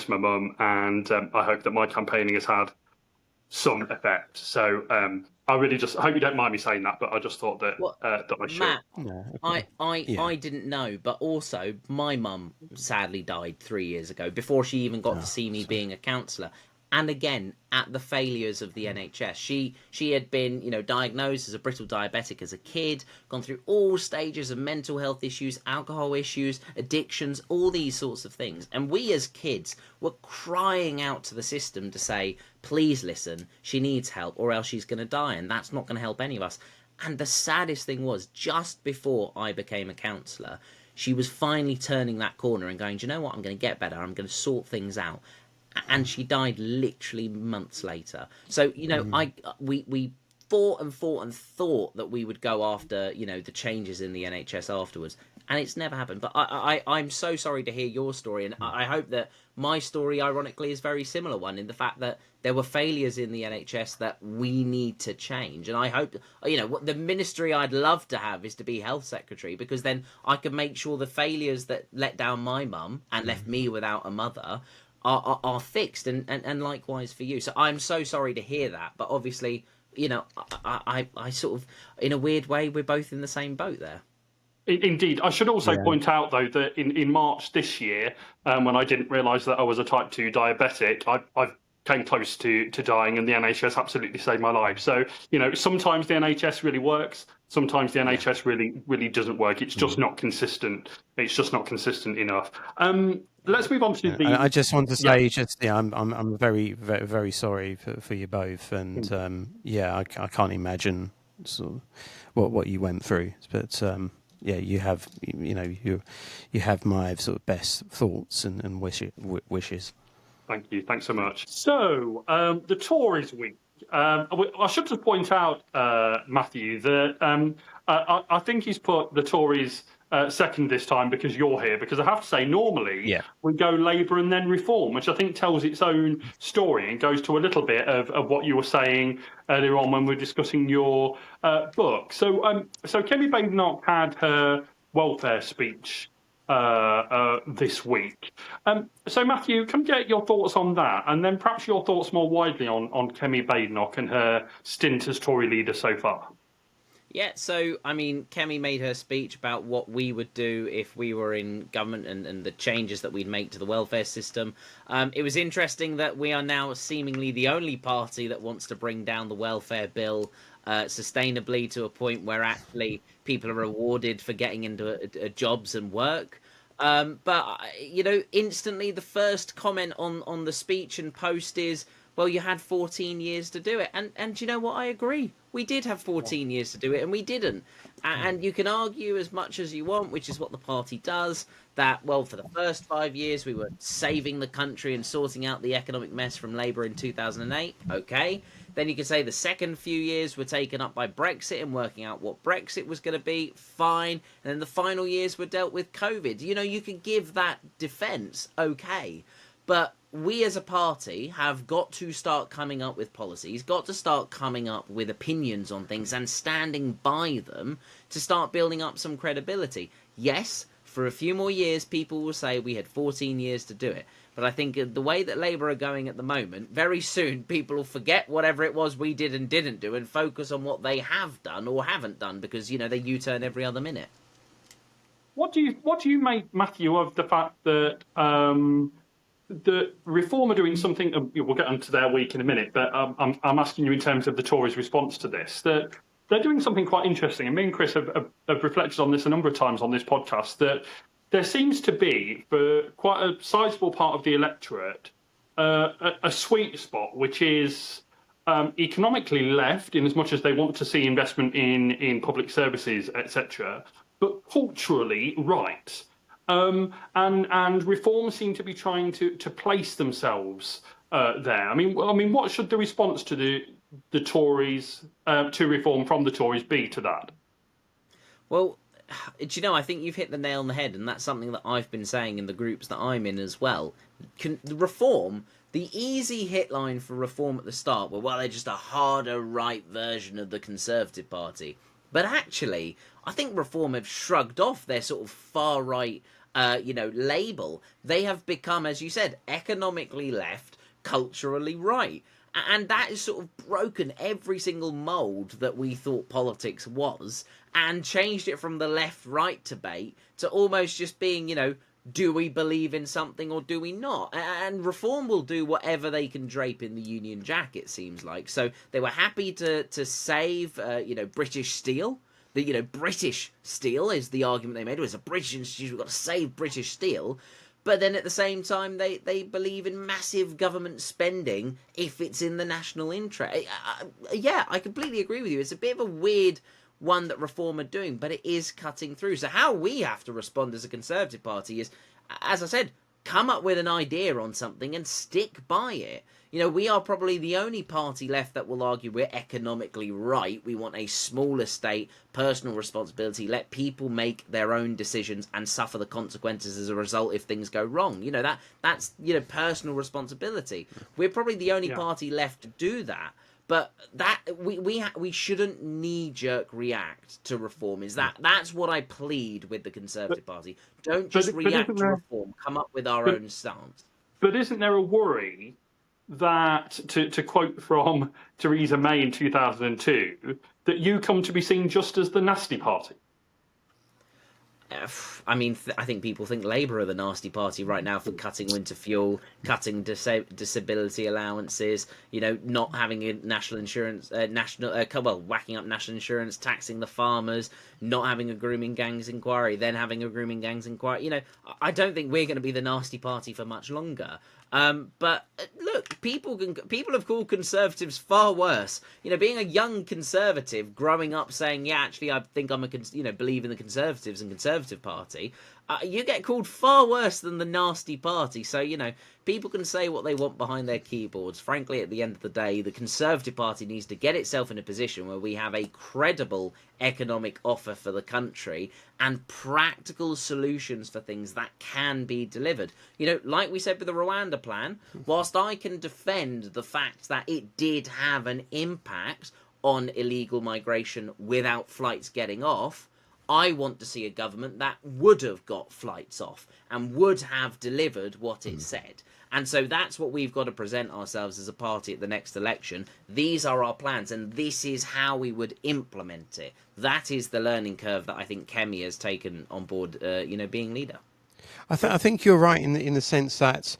my mum, and I hope that my campaigning has had some effect. So I really just hope you don't mind me saying that, but I just thought that that I should. Matt, No, okay. I didn't know, but also my mum sadly died 3 years ago before she even got to see me being a councillor. And again, at the failures of the NHS. She had been, diagnosed as a brittle diabetic as a kid, gone through all stages of mental health issues, alcohol issues, addictions, all these sorts of things. And we as kids were crying out to the system to say, please listen, she needs help or else she's going to die, and that's not going to help any of us. And the saddest thing was, just before I became a councillor, she was finally turning that corner and going, do you know what, I'm going to get better, I'm going to sort things out. And she died literally months later. So, we fought and thought that we would go after, the changes in the NHS afterwards. And it's never happened. But I'm so sorry to hear your story. And I hope that my story, ironically, is a very similar one in the fact that there were failures in the NHS that we need to change. And I hope, the ministry I'd love to have is to be health secretary, because then I can make sure the failures that let down my mum and left me without a mother are fixed, and likewise for you. So I'm so sorry to hear that, but obviously, I sort of, in a weird way, we're both in the same boat there. Indeed. I should also point out, though, that in March this year, when I didn't realise that I was a type 2 diabetic, I came close to dying, and the NHS absolutely saved my life. So, sometimes the NHS really works, sometimes the NHS really doesn't work. It's just not consistent. It's just not consistent enough. Let's move on to the. I just want to say, I'm very, very, very sorry for you both, and I can't imagine sort of what you went through, but you have you have my sort of best thoughts and wishes. Thank you. Thanks so much. So the Tories week. I should just point out, Matthew, that I think he's put the Tories second this time because you're here. Because I have to say, normally we go Labour and then Reform, which I think tells its own story and goes to a little bit of what you were saying earlier on when we were discussing your book. So Kemi Badenoch had her welfare speech this week. So Matthew, can we get your thoughts on that, and then perhaps your thoughts more widely on Kemi Badenoch and her stint as Tory leader so far? Yeah, so, Kemi made her speech about what we would do if we were in government and the changes that we'd make to the welfare system. It was interesting that we are now seemingly the only party that wants to bring down the welfare bill sustainably to a point where actually people are rewarded for getting into jobs and work. But instantly the first comment on the speech and post is, well, you had 14 years to do it. And you know what? I agree. We did have 14 years to do it, and we didn't. And you can argue as much as you want, which is what the party does, that, well, for the first 5 years, we were saving the country and sorting out the economic mess from Labour in 2008. Okay. Then you can say the second few years were taken up by Brexit and working out what Brexit was going to be. Fine. And then the final years were dealt with COVID. You can give that defence. Okay. But we as a party have got to start coming up with policies, got to start coming up with opinions on things and standing by them to start building up some credibility. Yes, for a few more years, people will say we had 14 years to do it. But I think the way that Labour are going at the moment, very soon people will forget whatever it was we did and didn't do and focus on what they have done or haven't done, because, they U-turn every other minute. What do you make, Matthew, of the fact that the Reform are doing something? We'll get onto their week in a minute, but I'm asking you in terms of the Tories' response to this. That they're doing something quite interesting, and me and Chris have reflected on this a number of times on this podcast, that there seems to be, for quite a sizable part of the electorate, a sweet spot, which is economically left, in as much as they want to see investment in public services, etc., but culturally right. And Reform seem to be trying to place themselves there. I mean, what should the response to the Tories to reform from the Tories be to that? Well, do you know, I think you've hit the nail on the head, and that's something that I've been saying in the groups that I'm in as well. The reform, the easy hitline for reform at the start were, well, they're just a harder right version of the Conservative Party. But actually, I think reform have shrugged off their sort of far right, label. They have become, as you said, economically left, culturally right. And that has sort of broken every single mould that we thought politics was and changed it from the left-right debate to almost just being, do we believe in something or do we not? And Reform will do whatever they can drape in the Union Jack, it seems like. So they were happy to save, British steel. British steel is the argument they made. It was a British institution, we've got to save British steel. But then at the same time, they believe in massive government spending if it's in the national interest. Yeah, I completely agree with you. It's a bit of a weird one that Reform are doing, but it is cutting through. So how we have to respond as a Conservative Party is, as I said, come up with an idea on something and stick by it. We are probably the only party left that will argue we're economically right. We want a smaller state, personal responsibility, let people make their own decisions and suffer the consequences as a result if things go wrong. That's personal responsibility. We're probably the only party left to do that. But that we shouldn't knee-jerk react to Reform. That's what I plead with the Conservative Party. Don't just react to Reform. Come up with our own stance. But isn't there a worry that, to quote from Theresa May in 2002, that you come to be seen just as the nasty party? I mean, I think people think Labour are the nasty party right now for cutting winter fuel, cutting disability allowances, not having a national insurance, whacking up national insurance, taxing the farmers, not having a grooming gangs inquiry, then having a grooming gangs inquiry. I don't think we're going to be the nasty party for much longer. But look, people have called Conservatives far worse. Being a young Conservative, growing up saying, yeah, actually, I think I'm believe in the Conservatives and Conservative Party. You get called far worse than the nasty party. So, people can say what they want behind their keyboards. Frankly, at the end of the day, the Conservative Party needs to get itself in a position where we have a credible economic offer for the country and practical solutions for things that can be delivered. Like we said with the Rwanda plan, whilst I can defend the fact that it did have an impact on illegal migration without flights getting off, I want to see a government that would have got flights off and would have delivered what it said. And so that's what we've got to present ourselves as a party at the next election. These are our plans, and this is how we would implement it. That is the learning curve that I think Kemi has taken on board, being leader. I think you're right in the sense that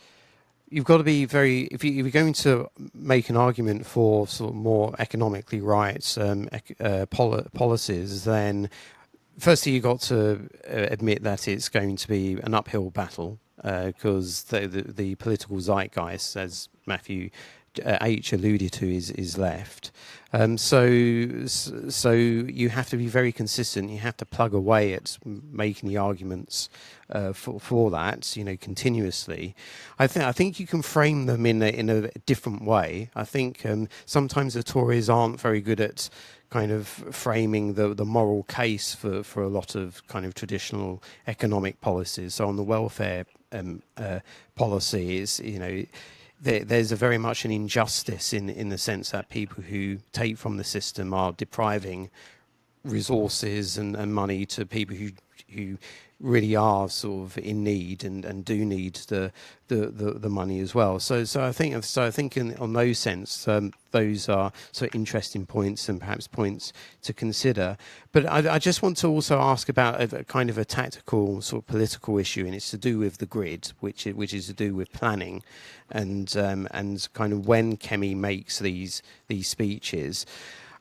you've got to be very, if you're going to make an argument for sort of more economically right policies, then firstly, you've got to admit that it's going to be an uphill battle because the political zeitgeist, as Matthew H alluded to, is left. So you have to be very consistent. You have to plug away at making the arguments for that, continuously. I think you can frame them in a different way. I think sometimes the Tories aren't very good at kind of framing the moral case for a lot of kind of traditional economic policies. So on the welfare policies, there's a very much an injustice in the sense that people who take from the system are depriving resources and money to people who really are sort of in need and do need the money as well. So I think on those sense, those are sort of interesting points and perhaps points to consider. But I just want to also ask about a kind of a tactical sort of political issue, and it's to do with the grid, which is to do with planning, and kind of when Kemi makes these speeches.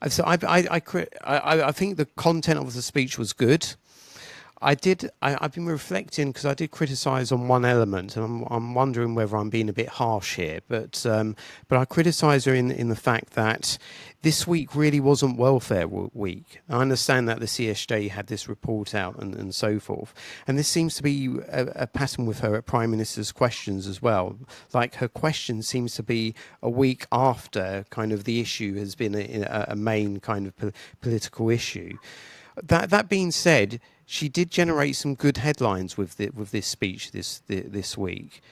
So I think the content of the speech was good. I've been reflecting because I did criticise on one element, and I'm wondering whether I'm being a bit harsh here. But I criticise her in the fact that this week really wasn't welfare week. I understand that the CSJ had this report out and so forth, and this seems to be a pattern with her at Prime Minister's questions as well. Like her question seems to be a week after kind of the issue has been a main kind of political issue. That being said, she did generate some good headlines with this speech this week.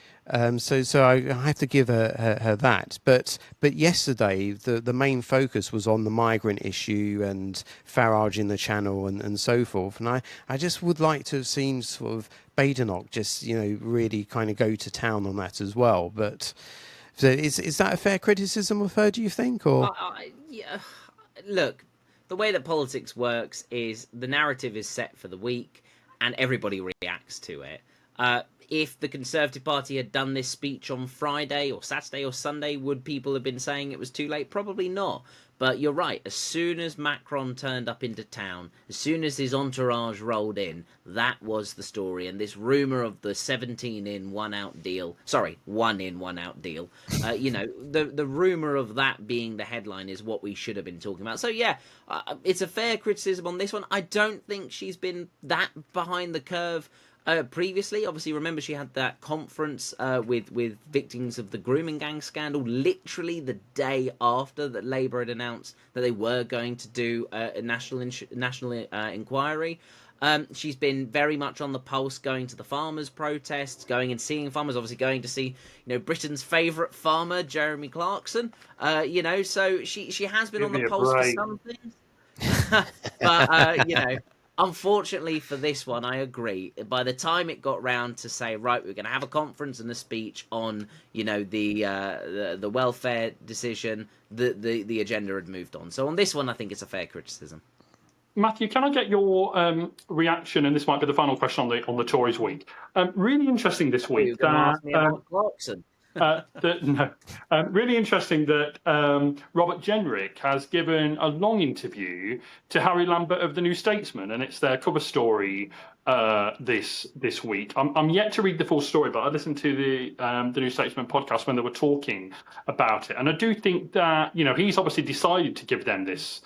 So I have to give her that. But yesterday, the main focus was on the migrant issue and Farage in the Channel and so forth. And I just would like to have seen sort of Badenoch just, really kind of go to town on that as well. But so is that a fair criticism of her, do you think? Or yeah, look, the way that politics works is the narrative is set for the week and everybody reacts to it. If the Conservative Party had done this speech on Friday or Saturday or Sunday, would people have been saying it was too late? Probably not. But you're right, as soon as Macron turned up into town, as soon as his entourage rolled in, that was the story. And this rumour of the 17-in, 1-out deal, sorry, 1-in, 1-out deal, the rumour of that being the headline is what we should have been talking about. So yeah, it's a fair criticism on this one. I don't think she's been that behind the curve previously. Obviously, remember she had that conference with victims of the grooming gang scandal literally the day after that Labour had announced that they were going to do a national inquiry. She's been very much on the pulse, going to the farmers' protests, going and seeing farmers, obviously going to see, Britain's favourite farmer, Jeremy Clarkson. So she has been on the pulse for some things. But, unfortunately for this one, I agree. By the time it got round to say, right, we're going to have a conference and a speech on, the welfare decision, the agenda had moved on. So on this one, I think it's a fair criticism. Matthew, can I get your reaction? And this might be the final question on the Tories week. Really interesting this week. You're going to ask me about Clarkson. Really interesting that Robert Jenrick has given a long interview to Harry Lambert of the New Statesman, and it's their cover story this week. I'm yet to read the full story, but I listened to the New Statesman podcast when they were talking about it, and I do think that he's obviously decided to give them this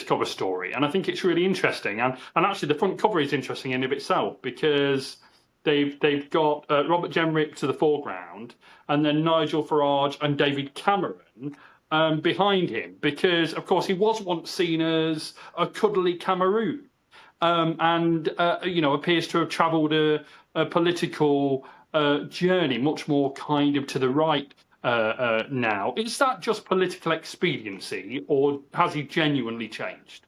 cover story, and I think it's really interesting. And actually, the front cover is interesting in of itself because they've got Robert Jenrick to the foreground, and then Nigel Farage and David Cameron behind him, because of course he was once seen as a cuddly Cameroon, and appears to have travelled a political journey much more kind of to the right now. Is that just political expediency, or has he genuinely changed?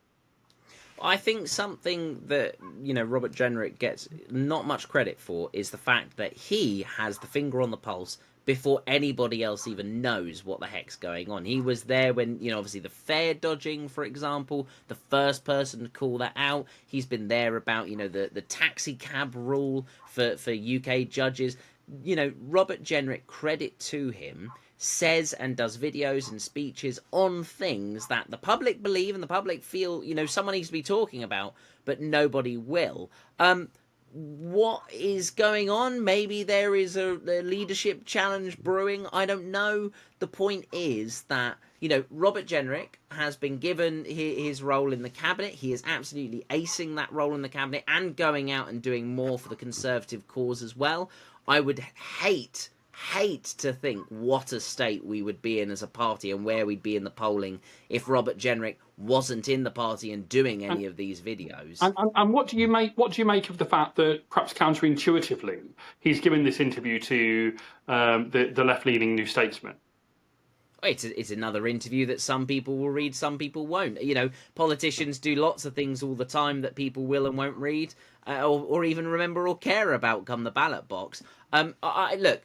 I think something that, Robert Jenrick gets not much credit for is the fact that he has the finger on the pulse before anybody else even knows what the heck's going on. He was there when, obviously the fare dodging, for example, the first person to call that out. He's been there about, the taxi cab rule for UK judges. Robert Jenrick, credit to him, says and does videos and speeches on things that the public believe and the public feel, someone needs to be talking about, but nobody will. What is going on? Maybe there is a leadership challenge brewing. I don't know. The point is that, Robert Jenrick has been given his role in the cabinet. He is absolutely acing that role in the cabinet and going out and doing more for the Conservative cause as well. I would hate to think what a state we would be in as a party and where we'd be in the polling if Robert Jenrick wasn't in the party and doing any of these videos. And what do you make of the fact that perhaps counterintuitively he's given this interview to the left-leaning New Statesman? It's another interview that some people will read, some people won't. Politicians do lots of things all the time that people will and won't read, or even remember or care about come the ballot box. Look,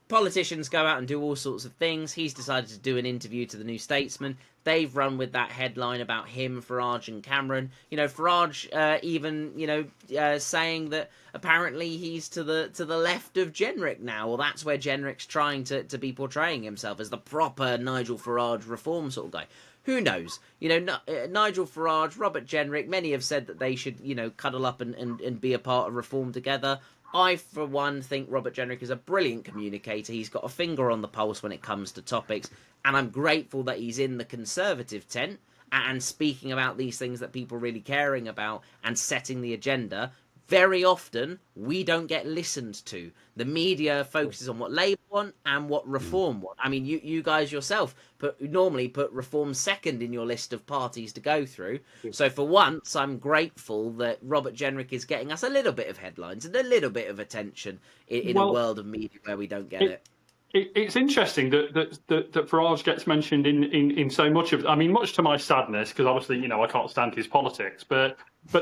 politicians go out and do all sorts of things. He's decided to do an interview to the New Statesman. They've run with that headline about him, Farage and Cameron. Farage even saying that apparently he's to the left of Jenrick now, or that's where Jenrick's trying to be portraying himself as the proper Nigel Farage reform sort of guy. who knows? Nigel Farage, Robert Jenrick, many have said that they should, cuddle up and be a part of reform together. I, for one, think Robert Jenrick is a brilliant communicator. He's got a finger on the pulse when it comes to topics, and I'm grateful that he's in the Conservative tent and speaking about these things that people are really caring about and setting the agenda. Very often, we don't get listened to. The media focuses on what Labour want and what Reform want. I mean, you guys yourself normally put Reform second in your list of parties to go through. So for once, I'm grateful that Robert Jenrick is getting us a little bit of headlines and a little bit of attention in a world of media where we don't get it. It's interesting that Farage gets mentioned in so much of. I mean, much to my sadness, because obviously, I can't stand his politics. But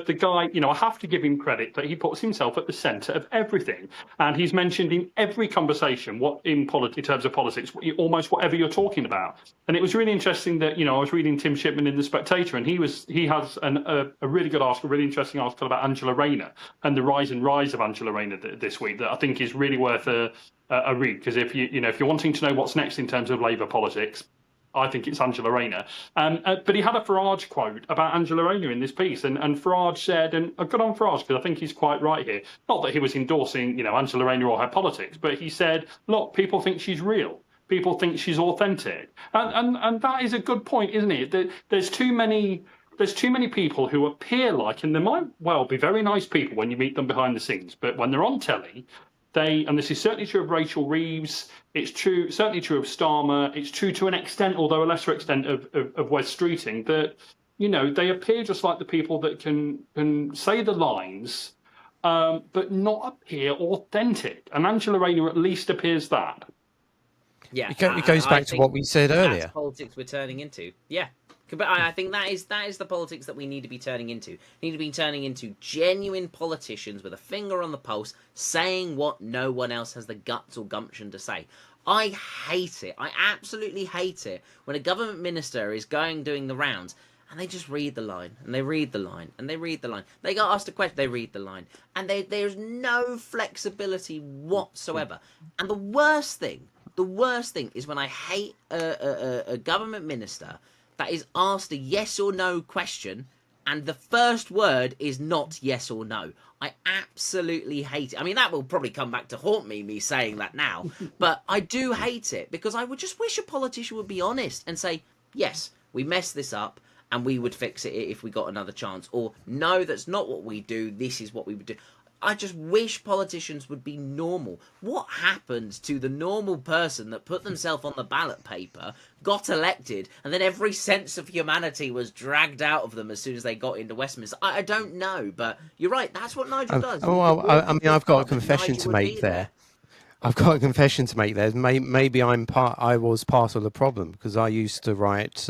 the guy, I have to give him credit that he puts himself at the centre of everything, and he's mentioned in every conversation in terms of politics, almost whatever you're talking about. And it was really interesting that I was reading Tim Shipman in The Spectator, and he has a really good article, really interesting article about Angela Rayner and the rise of Angela Rayner this week that I think is really worth a read, because if you're wanting to know what's next in terms of Labour politics, I think it's Angela Rayner. But he had a Farage quote about Angela Rayner in this piece, and Farage said, and good on Farage, because I think he's quite right here. Not that he was endorsing, Angela Rayner or her politics, but he said, look, people think she's real. People think she's authentic, and that is a good point, isn't it? There's too many people who appear like, and they might well be very nice people when you meet them behind the scenes, but when they're on telly, and this is certainly true of Rachel Reeves, certainly true of Starmer, it's true to an extent, although a lesser extent of Wes Streeting, that, they appear just like the people that can say the lines, but not appear authentic. And Angela Rayner at least appears that. Yeah, it goes back to what we said earlier. That's politics we're turning into. Yeah. But I think that is the politics that we need to be turning into. We need to be turning into genuine politicians with a finger on the pulse, saying what no one else has the guts or gumption to say. I hate it. I absolutely hate it when a government minister is doing the rounds and they just read the line, and they read the line, and they read the line. They got asked a question, they read the line. And there's no flexibility whatsoever. And the worst thing is when I hate a government minister that is asked a yes or no question, and the first word is not yes or no. I absolutely hate it. I mean, that will probably come back to haunt me saying that now, but I do hate it, because I would just wish a politician would be honest and say, yes, we messed this up, and we would fix it if we got another chance, or no, that's not what we do, this is what we would do. I just wish politicians would be normal. What happened to the normal person that put themselves on the ballot paper, got elected, and then every sense of humanity was dragged out of them as soon as they got into Westminster? I don't know, but you're right. That's what Nigel does. Well, I mean, I've got a confession to make there. Maybe I was part of the problem, because I used to write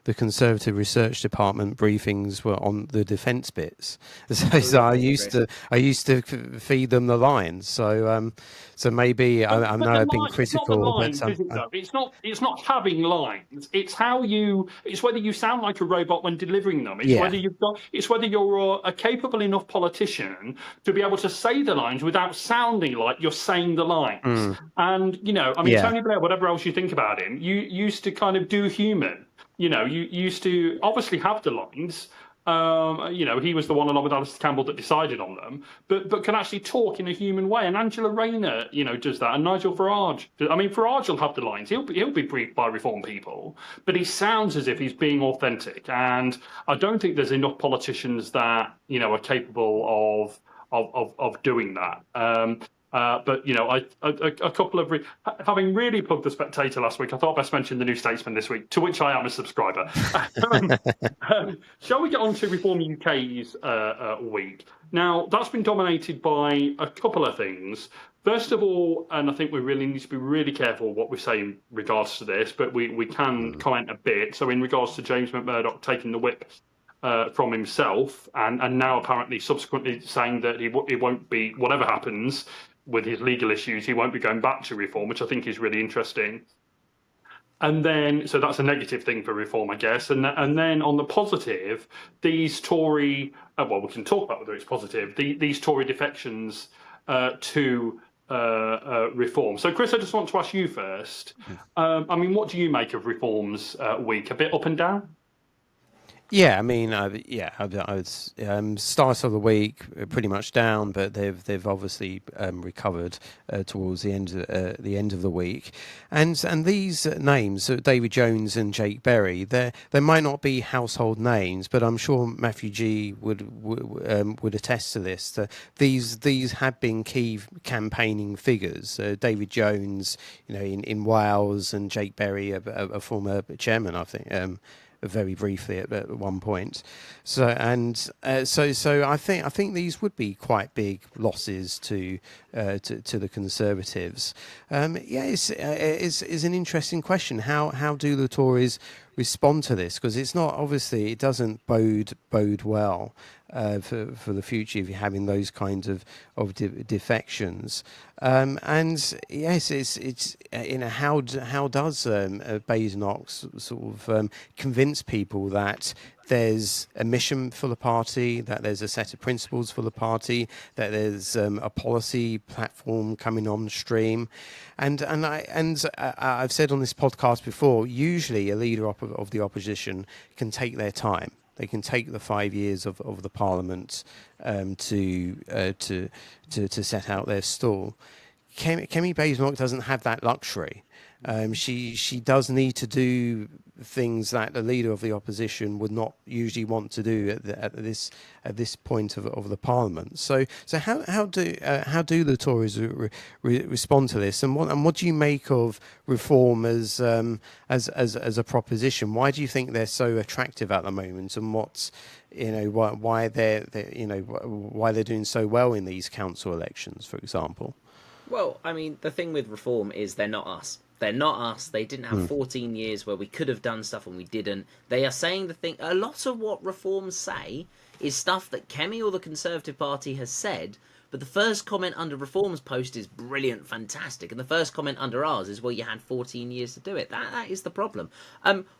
the Conservative Research Department briefings were on the defence bits. So I used to feed them the lines. So maybe I know I've been critical. It's not having lines. It's whether you sound like a robot when delivering them. It's whether you're a capable enough politician to be able to say the lines without sounding like you're saying the lines. And Tony Blair, whatever else you think about him, you used to kind of do human. You used to obviously have the lines. He was the one along with Alistair Campbell that decided on them, but can actually talk in a human way. And Angela Rayner, does that. And Nigel Farage. I mean, Farage will have the lines. He'll be briefed by Reform people, but he sounds as if he's being authentic. And I don't think there's enough politicians that are capable of doing that. But a couple of having really plugged The Spectator last week, I thought I'd best mention the New Statesman this week, to which I am a subscriber. Shall we get on to Reform UK's week? Now, that's been dominated by a couple of things. First of all, and I think we really need to be really careful what we say in regards to this, but we can comment a bit. So in regards to James McMurdoch taking the whip from himself, and now apparently subsequently saying that he won't be, whatever happens with his legal issues, he won't be going back to Reform, which I think is really interesting. And then, so that's a negative thing for Reform, I guess. And then on the positive, these Tory, we can talk about whether it's positive, these Tory defections to reform. So, Chris, I just want to ask you first. I mean, what do you make of Reform's week? A bit up and down? Yeah, I mean, I would start of the week pretty much down, but they've obviously recovered towards the end of the week, and these names, David Jones and Jake Berry, they might not be household names, but I'm sure Matthew G would attest to this. That these have been key campaigning figures. David Jones, in Wales, and Jake Berry, a former chairman, I think. Very briefly at one point, so I think these would be quite big losses to the Conservatives. It's an interesting question. How do the Tories respond to this? Because it's not, obviously it doesn't bode well for the future if you're having those kinds of defections. And yes, it's how does Badenoch sort of convince people that there's a mission for the party, that there's a set of principles for the party, that there's a policy platform coming on stream, and I've said on this podcast before, usually a leader of the opposition can take their time. They can take the 5 years of the Parliament to set out their stall. Kemi Badenoch doesn't have that luxury. She does need to do things that the leader of the opposition would not usually want to do at this point of the Parliament. So how do the Tories respond to this, and what do you make of Reform as a proposition? Why do you think they're so attractive at the moment, and what's why they're doing so well in these council elections, for example? Well, I mean, the thing with Reform is they're not us. They're not us. They didn't have 14 years where we could have done stuff and we didn't. They are saying the thing. A lot of what Reform say is stuff that Kemi or the Conservative Party has said, but the first comment under Reform's post is brilliant, fantastic, and the first comment under ours is, well, you had 14 years to do it. That is the problem.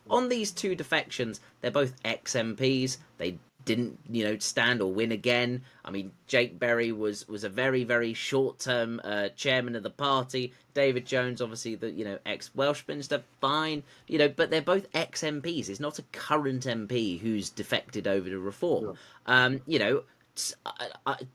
On these two defections, they're both ex-MPs. They didn't, stand or win again. I mean, Jake Berry was a very, very short-term chairman of the party. David Jones, obviously, the ex-Welsh minister, fine. But they're both ex-MPs. It's not a current MP who's defected over to Reform. Sure.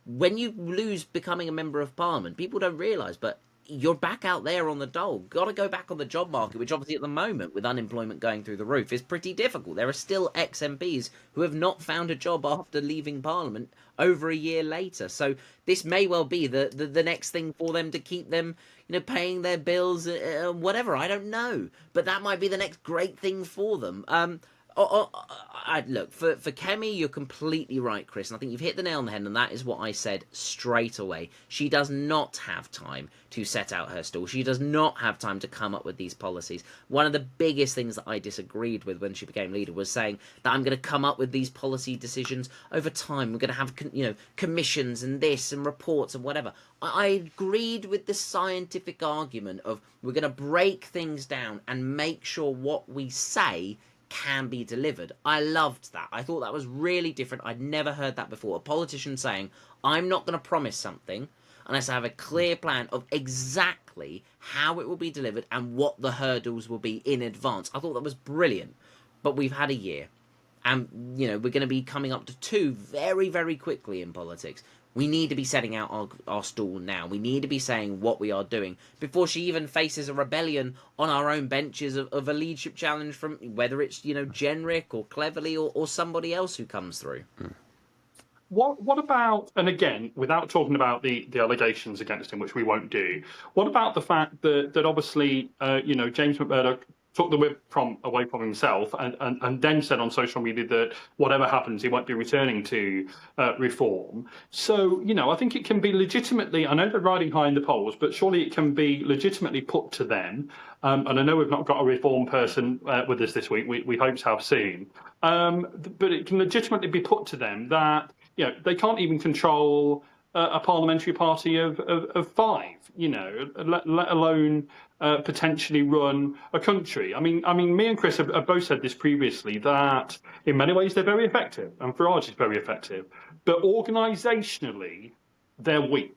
When you lose becoming a member of Parliament, people don't realise, but you're back out there on the dole. Got to go back on the job market, which obviously at the moment, with unemployment going through the roof, is pretty difficult. There are still ex-MPs who have not found a job after leaving Parliament over a year later. So this may well be the next thing for them to keep them, paying their bills, whatever. I don't know. But that might be the next great thing for them. Look, for Kemi, you're completely right, Chris, and I think you've hit the nail on the head, and that is what I said straight away. She does not have time to set out her stall. She does not have time to come up with these policies. One of the biggest things that I disagreed with when she became leader was saying that I'm going to come up with these policy decisions over time. We're going to have, commissions and this and reports and whatever. I agreed with the scientific argument of we're going to break things down and make sure what we say can be delivered. I loved that. I thought that was really different. I'd never heard that before. A politician saying, I'm not going to promise something unless I have a clear plan of exactly how it will be delivered and what the hurdles will be in advance. I thought that was brilliant. But we've had a year. And, we're going to be coming up to 2 very, very quickly in politics. We need to be setting out our stall now. We need to be saying what we are doing before she even faces a rebellion on our own benches of a leadership challenge from whether it's, Jenrick or Cleverly or somebody else who comes through. What about, and again, without talking about the allegations against him, which we won't do, what about the fact that obviously, James McMurdoch took the whip away from himself and then said on social media that whatever happens, he won't be returning to Reform. So, I think it can be legitimately, I know they're riding high in the polls, but surely it can be legitimately put to them. And I know we've not got a Reform person with us this week. We hope to have soon. But it can legitimately be put to them that, they can't even control a parliamentary party of 5, let alone potentially run a country. I mean, me and Chris have both said this previously, that in many ways they're very effective, and Farage is very effective, but organisationally they're weak.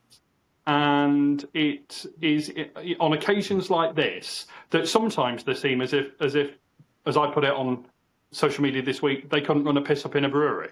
And it is on occasions like this that sometimes they seem as if, as I put it on social media this week, they couldn't run a piss up in a brewery.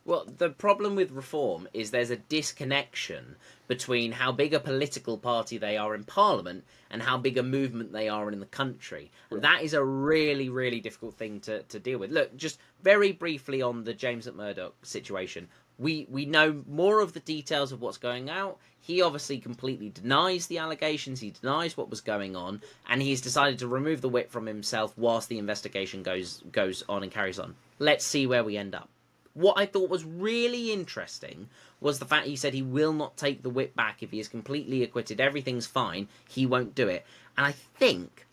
Well, the problem with Reform is there's a disconnection between how big a political party they are in Parliament and how big a movement they are in the country. And that is a really, really difficult thing to deal with. Look, just very briefly on the James Murdoch situation. We know more of the details of what's going out. He obviously completely denies the allegations. He denies what was going on. And he's decided to remove the whip from himself whilst the investigation goes on and carries on. Let's see where we end up. What I thought was really interesting was the fact he said he will not take the whip back if he is completely acquitted. Everything's fine. He won't do it. And I think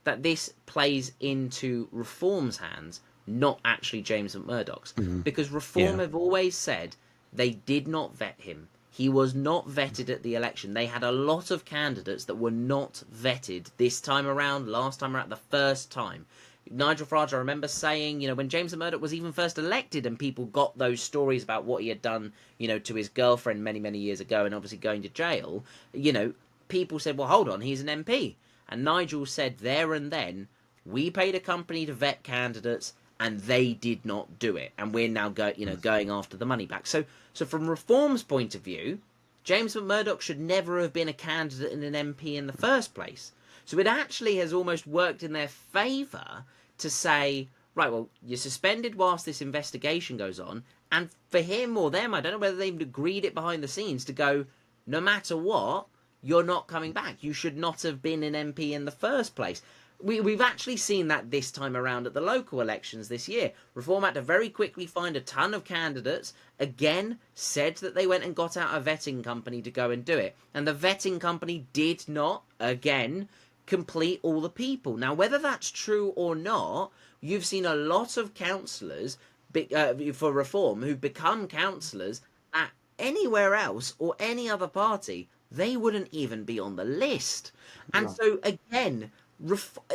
that this plays into Reform's hands, not actually James Murdoch's. Mm-hmm. Because Reform have always said they did not vet him. He was not vetted at the election. They had a lot of candidates that were not vetted this time around, last time around, the first time. Nigel Farage, I remember saying, when James Murdoch was even first elected and people got those stories about what he had done, to his girlfriend many, many years ago and obviously going to jail, people said, well, hold on, he's an MP. And Nigel said there and then, we paid a company to vet candidates and they did not do it. And we're now going after the money back. So from Reform's point of view, James Murdoch should never have been a candidate and an MP in the first place. So it actually has almost worked in their favour to say, right, well, you're suspended whilst this investigation goes on. And for him or them, I don't know whether they've agreed it behind the scenes, to go, no matter what, you're not coming back. You should not have been an MP in the first place. We've actually seen that this time around at the local elections this year. Reform had to very quickly find a ton of candidates, again, said that they went and got out a vetting company to go and do it. And the vetting company did not, again, complete all the people. Now, whether that's true or not, you've seen a lot of councillors for Reform who've become councillors at anywhere else or any other party. They wouldn't even be on the list. And so, again,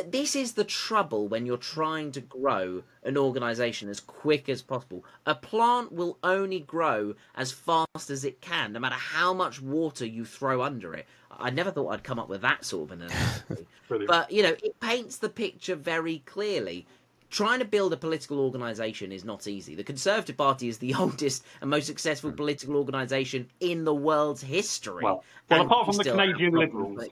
this is the trouble when you're trying to grow an organisation as quick as possible. A plant will only grow as fast as it can, no matter how much water you throw under it. I never thought I'd come up with that sort of an analogy. But, it paints the picture very clearly. Trying to build a political organisation is not easy. The Conservative Party is the oldest and most successful political organisation in the world's history. Well apart from the Canadian Liberals.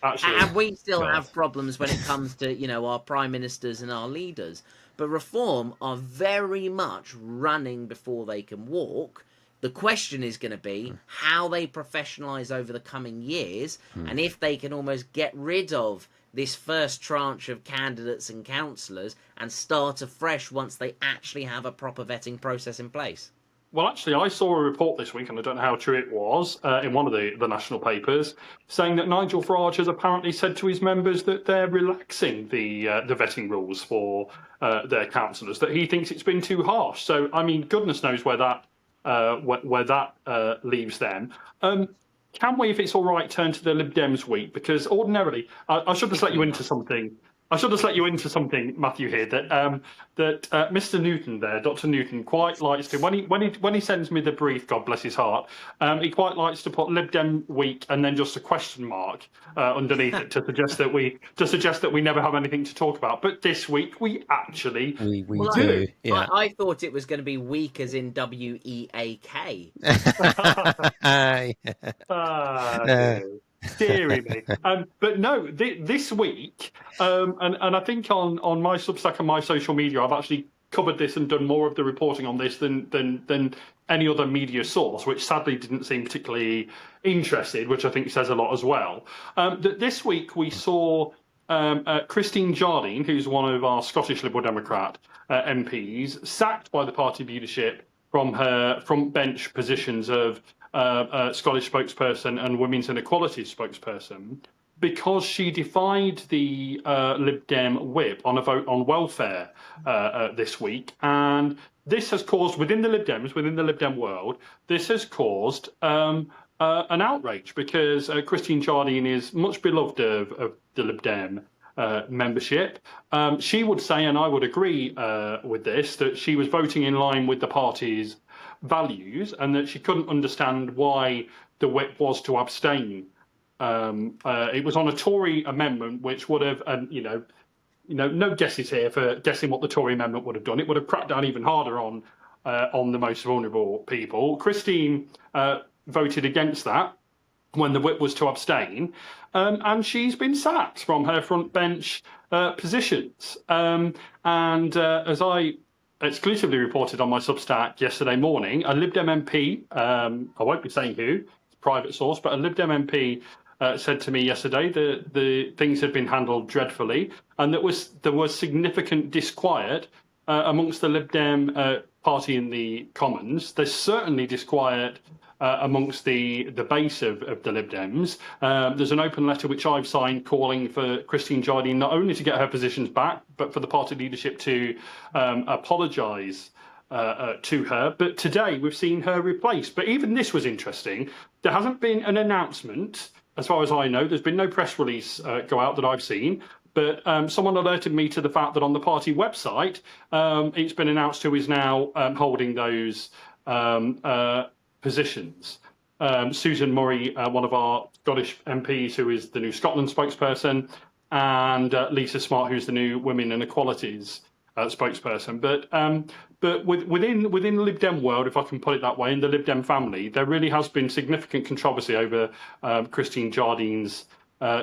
And we still have problems when it comes to, our prime ministers and our leaders. But Reform are very much running before they can walk. The question is going to be how they professionalise over the coming years, and if they can almost get rid of this first tranche of candidates and councillors and start afresh once they actually have a proper vetting process in place. Well, actually, I saw a report this week, and I don't know how true it was, in one of the national papers, saying that Nigel Farage has apparently said to his members that they're relaxing the vetting rules for their councillors, that he thinks it's been too harsh. So, I mean, goodness knows where that leaves them. Can we, if it's all right, turn to the Lib Dems week? Because ordinarily, I should just let you into something. Matthew, here, that Mr. Newton there, Dr. Newton, quite likes to, when he sends me the brief, God bless his heart, he quite likes to put Lib Dem week and then just a question mark underneath it to suggest that we never have anything to talk about. But this week we actually we do. Yeah. I thought it was going to be weak as in WEAK. Deary me. But no, this week, and I think on my Substack and my social media, I've actually covered this and done more of the reporting on this than any other media source, which sadly didn't seem particularly interested, which I think says a lot as well. That this week we saw Christine Jardine, who's one of our Scottish Liberal Democrat MPs, sacked by the party leadership from her front bench positions of Scottish spokesperson and women's inequality spokesperson, because she defied the Lib Dem whip on a vote on welfare this week. And this has caused, within the Lib Dem world, this has caused an outrage, because Christine Jardine is much beloved of the Lib Dem membership. She would say, and I would agree with this, that she was voting in line with the party's values, and that she couldn't understand why the whip was to abstain. It was on a Tory amendment, which would have, no guesses here for guessing what the Tory amendment would have done. It would have cracked down even harder on the most vulnerable people. Christine voted against that when the whip was to abstain, and she's been sacked from her front bench positions. And as I exclusively reported on my Substack yesterday morning, a Lib Dem MP, I won't be saying who, it's a private source, but a Lib Dem MP said to me yesterday that the things had been handled dreadfully, and there was significant disquiet amongst the Lib Dem party in the Commons. There's certainly disquiet amongst the base of the Lib Dems. There's an open letter which I've signed calling for Christine Jardine not only to get her positions back, but for the party leadership to apologise to her. But today we've seen her replaced. But even this was interesting. There hasn't been an announcement, as far as I know. There's been no press release go out that I've seen. But someone alerted me to the fact that on the party website, it's been announced who is now holding those positions. Susan Murray, one of our Scottish MPs, who is the new Scotland spokesperson, and Lisa Smart, who's the new Women and Equalities spokesperson. But within the Lib Dem world, if I can put it that way, in the Lib Dem family, there really has been significant controversy over Christine Jardine's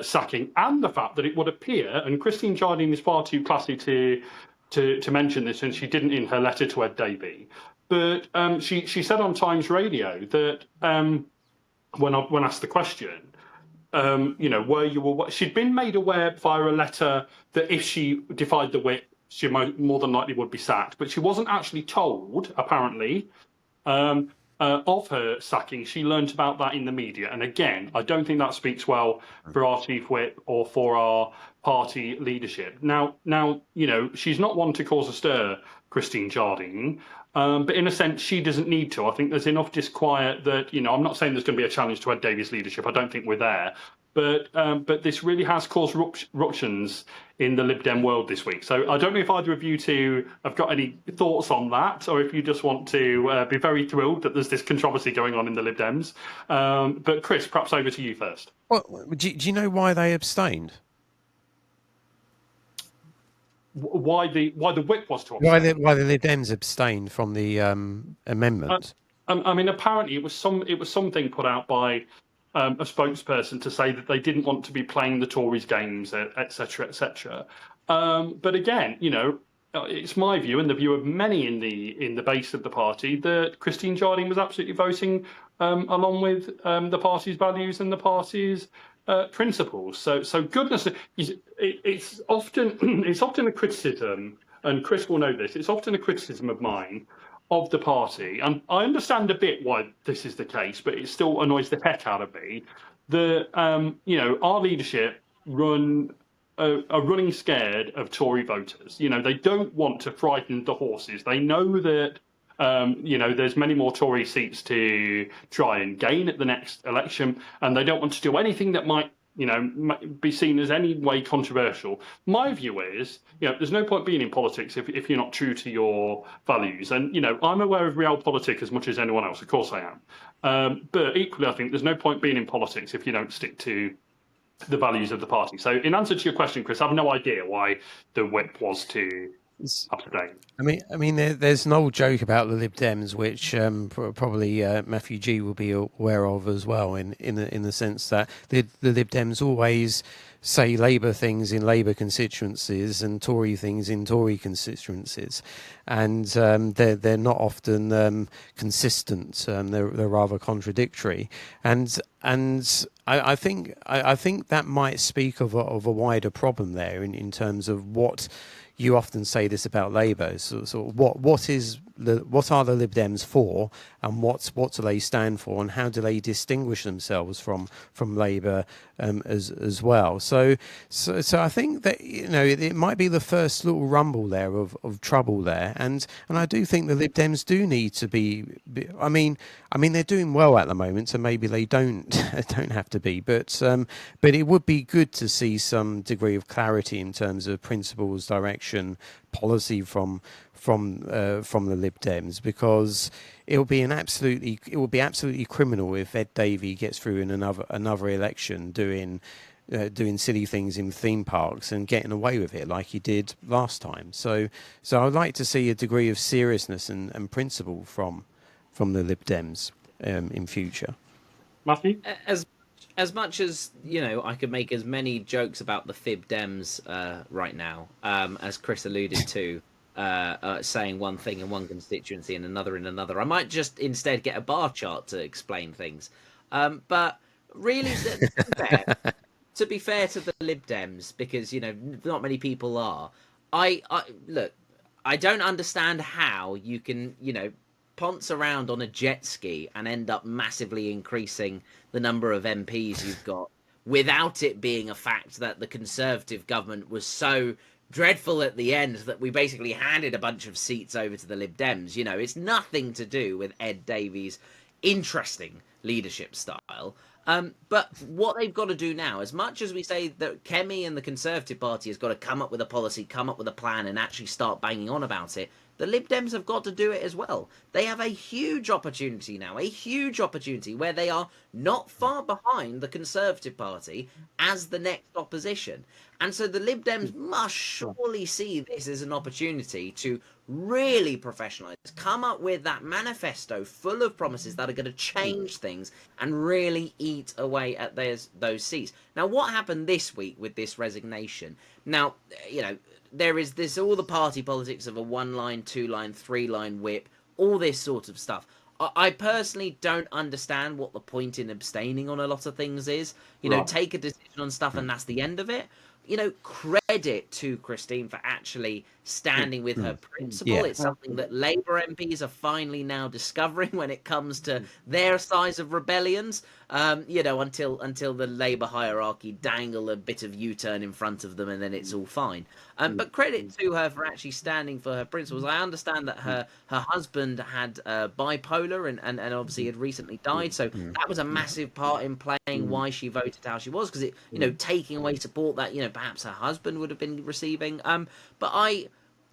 sacking, and the fact that it would appear, and Christine Jardine is far too classy to mention this, and she didn't in her letter to Ed Davey, but she said on Times Radio that when asked the question, were you aware, she'd been made aware via a letter that if she defied the whip, she more than likely would be sacked, but she wasn't actually told, apparently, of her sacking. She learnt about that in the media. And again, I don't think that speaks well for our chief whip or for our party leadership. Now, she's not one to cause a stir, Christine Jardine, but in a sense, she doesn't need to. I think there's enough disquiet that, I'm not saying there's going to be a challenge to Ed Davey's leadership. I don't think we're there. But this really has caused ruptions in the Lib Dem world this week. So I don't know if either of you two have got any thoughts on that, or if you just want to be very thrilled that there's this controversy going on in the Lib Dems. But Chris, perhaps over to you first. Well, do you know why they abstained? Why the whip was to abstain? Why the Lib Dems abstained from the amendment? I mean, apparently it was something put out by a spokesperson to say that they didn't want to be playing the Tories' games, etc., etc. But again, it's my view and the view of many in the base of the party that Christine Jardine was absolutely voting along with the party's values and the party's principles. So goodness, it's often a criticism, and Chris will know this. It's often a criticism of mine of the party, and I understand a bit why this is the case, but it still annoys the heck out of me that our leadership are running scared of Tory voters. They don't want to frighten the horses. They know that there's many more Tory seats to try and gain at the next election, and they don't want to do anything that might be seen as any way controversial. My view is, there's no point being in politics if you're not true to your values. And, I'm aware of realpolitik as much as anyone else. Of course I am. But equally, I think there's no point being in politics if you don't stick to the values of the party. So in answer to your question, Chris, I have no idea why the whip was to abstain. I mean, there's an old joke about the Lib Dems, which probably Matthew G will be aware of as well, in the sense that the Lib Dems always say Labour things in Labour constituencies and Tory things in Tory constituencies, and they're not often consistent. They're rather contradictory, and I think that might speak of a wider problem there in terms of what. You often say this about Labour. So what are the Lib Dems for, and what do they stand for, and how do they distinguish themselves from Labour as well? So I think that it might be the first little rumble there of trouble there, and I do think the Lib Dems do need to be. I mean they're doing well at the moment, so maybe they don't have to be, but it would be good to see some degree of clarity in terms of principles, direction. election policy from the Lib Dems, because it will be absolutely criminal if Ed Davey gets through in another election doing silly things in theme parks and getting away with it like he did last time. So I'd like to see a degree of seriousness and principle from the Lib Dems in future. Matthew? As much as, you know, I could make as many jokes about the Fib Dems right now, as Chris alluded to, saying one thing in one constituency and another in another, I might just instead get a bar chart to explain things. But really, to be fair to the Lib Dems, because, you know, not many people are, I look, I don't understand how you can, you know, ponce around on a jet ski and end up massively increasing the number of MPs you've got without it being a fact that the Conservative government was so dreadful at the end that we basically handed a bunch of seats over to the Lib Dems. You know, it's nothing to do with Ed Davey's interesting leadership style. But what they've got to do now, as much as we say that Kemi and the Conservative Party has got to come up with a policy, come up with a plan, and actually start banging on about it, the Lib Dems have got to do it as well. They have a huge opportunity now, a huge opportunity where they are not far behind the Conservative Party as the next opposition. And so the Lib Dems must surely see this as an opportunity to really professionalise, come up with that manifesto full of promises that are going to change things and really eat away at those seats. Now, what happened this week with this resignation? Now, you know, there is this all the party politics of a 1-line, 2-line, 3-line whip, all this sort of stuff. I personally don't understand what the point in abstaining on a lot of things is. You know, take a decision on stuff and that's the end of it. You know, credit to Christine for actually standing with her principle. Yeah. It's something that Labour MPs are finally now discovering when it comes to their size of rebellions. You know, until the Labour hierarchy dangle a bit of U-turn in front of them and then it's all fine. But credit to her for actually standing for her principles. I understand that her husband had bipolar and obviously had recently died, so that was a massive part in playing why she voted how she was, because it, you know, taking away support that, you know, perhaps her husband would have been receiving. But I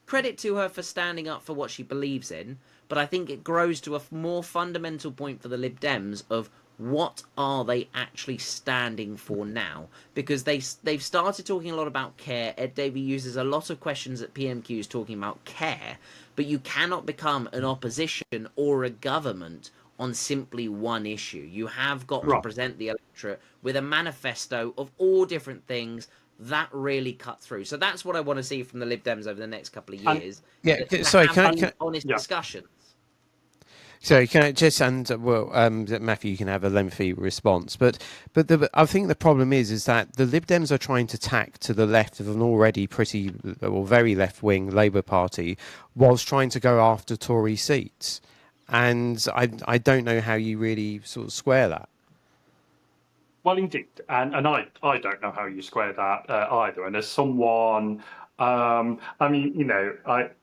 credit to her for standing up for what she believes in. But I think it grows to a more fundamental point for the Lib Dems of what are they actually standing for now? Because they've started talking a lot about care. Ed Davey uses a lot of questions at PMQs talking about care, but you cannot become an opposition or a government on simply one issue. You have got to present the electorate with a manifesto of all different things that really cut through. So that's what I want to see from the Lib Dems over the next couple of years. Sorry, can I honest discussions. So can I just Matthew, you can have a lengthy response, but I think the problem is that the Lib Dems are trying to tack to the left of an already pretty or very left wing Labour Party, whilst trying to go after Tory seats, and I don't know how you really sort of square that. Well, indeed, and I don't know how you square that either. And as someone, I mean, you know, it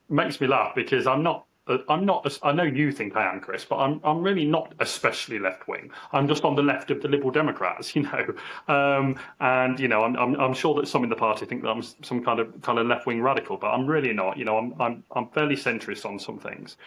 makes me laugh because I'm not. I know you think I am, Chris, but I'm really not especially left wing. I'm just on the left of the Liberal Democrats, you know, and you know, I'm sure that some in the party think that I'm some kind of left wing radical, but I'm really not. You know, I'm fairly centrist on some things.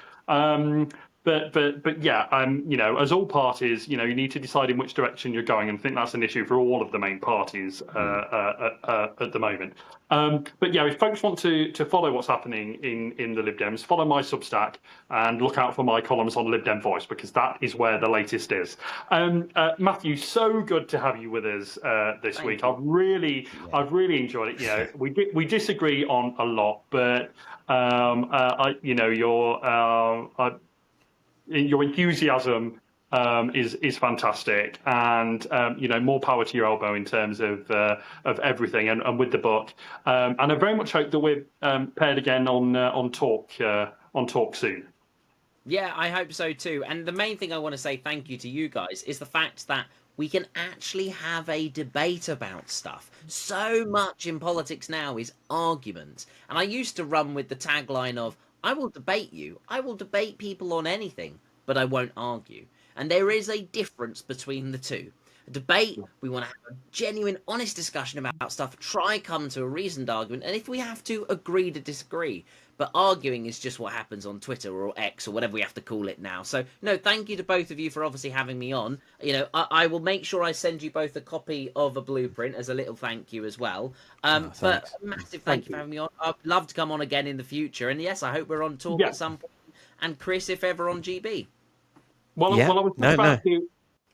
But yeah, you know, as all parties, you know, you need to decide in which direction you're going, and I think that's an issue for all of the main parties at the moment. But yeah, if folks want to follow what's happening in the Lib Dems, follow my Substack and look out for my columns on Lib Dem Voice, because that is where the latest is. Matthew, so good to have you with us this week. I've really enjoyed it. You know, we disagree on a lot, but you know, your enthusiasm is fantastic, and you know, more power to your elbow in terms of everything, and with the book. And I very much hope that we're paired again on talk soon. Yeah, I hope so too. And the main thing I want to say thank you to you guys is the fact that we can actually have a debate about stuff. So much in politics now is argument. And I used to run with the tagline of, I will debate you. I will debate people on anything, but I won't argue. And there is a difference between the two. a debate. We want to have a genuine, honest discussion about stuff. Try come to a reasoned argument, and if we have to, agree to disagree. But arguing is just what happens on Twitter or X or whatever we have to call it now. So, no, thank you to both of you for obviously having me on. You know, I will make sure I send you both a copy of a blueprint as a little thank you as well. But a massive thank you for having me on. I'd love to come on again in the future. And yes, I hope we're on talk at some point. And Chris, if ever on GB. Well,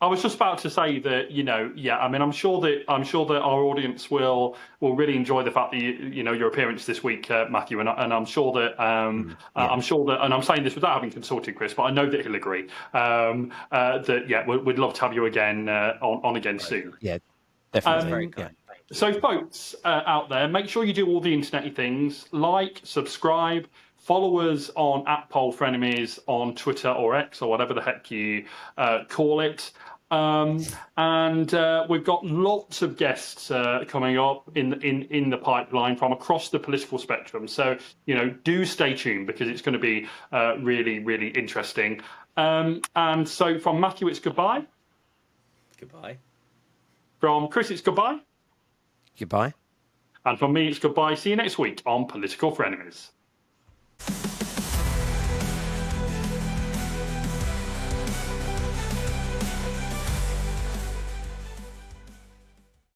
I was just about to say that, you know, I mean, I'm sure that our audience will really enjoy the fact that your appearance this week, Matthew, and I'm sure that and I'm saying this without having consulted Chris, but I know that he'll agree that we'd love to have you again on again soon. Yeah, definitely. So, folks out there, make sure you do all the internety things: like, subscribe. Follow us on @Frenemies on Twitter or X or whatever the heck you call it. And we've got lots of guests coming up in the pipeline from across the political spectrum. So, do stay tuned because it's going to be really, really interesting. And so from Matthew, it's goodbye. Goodbye. From Chris, it's goodbye. Goodbye. And from me, it's goodbye. See you next week on Political Frenemies.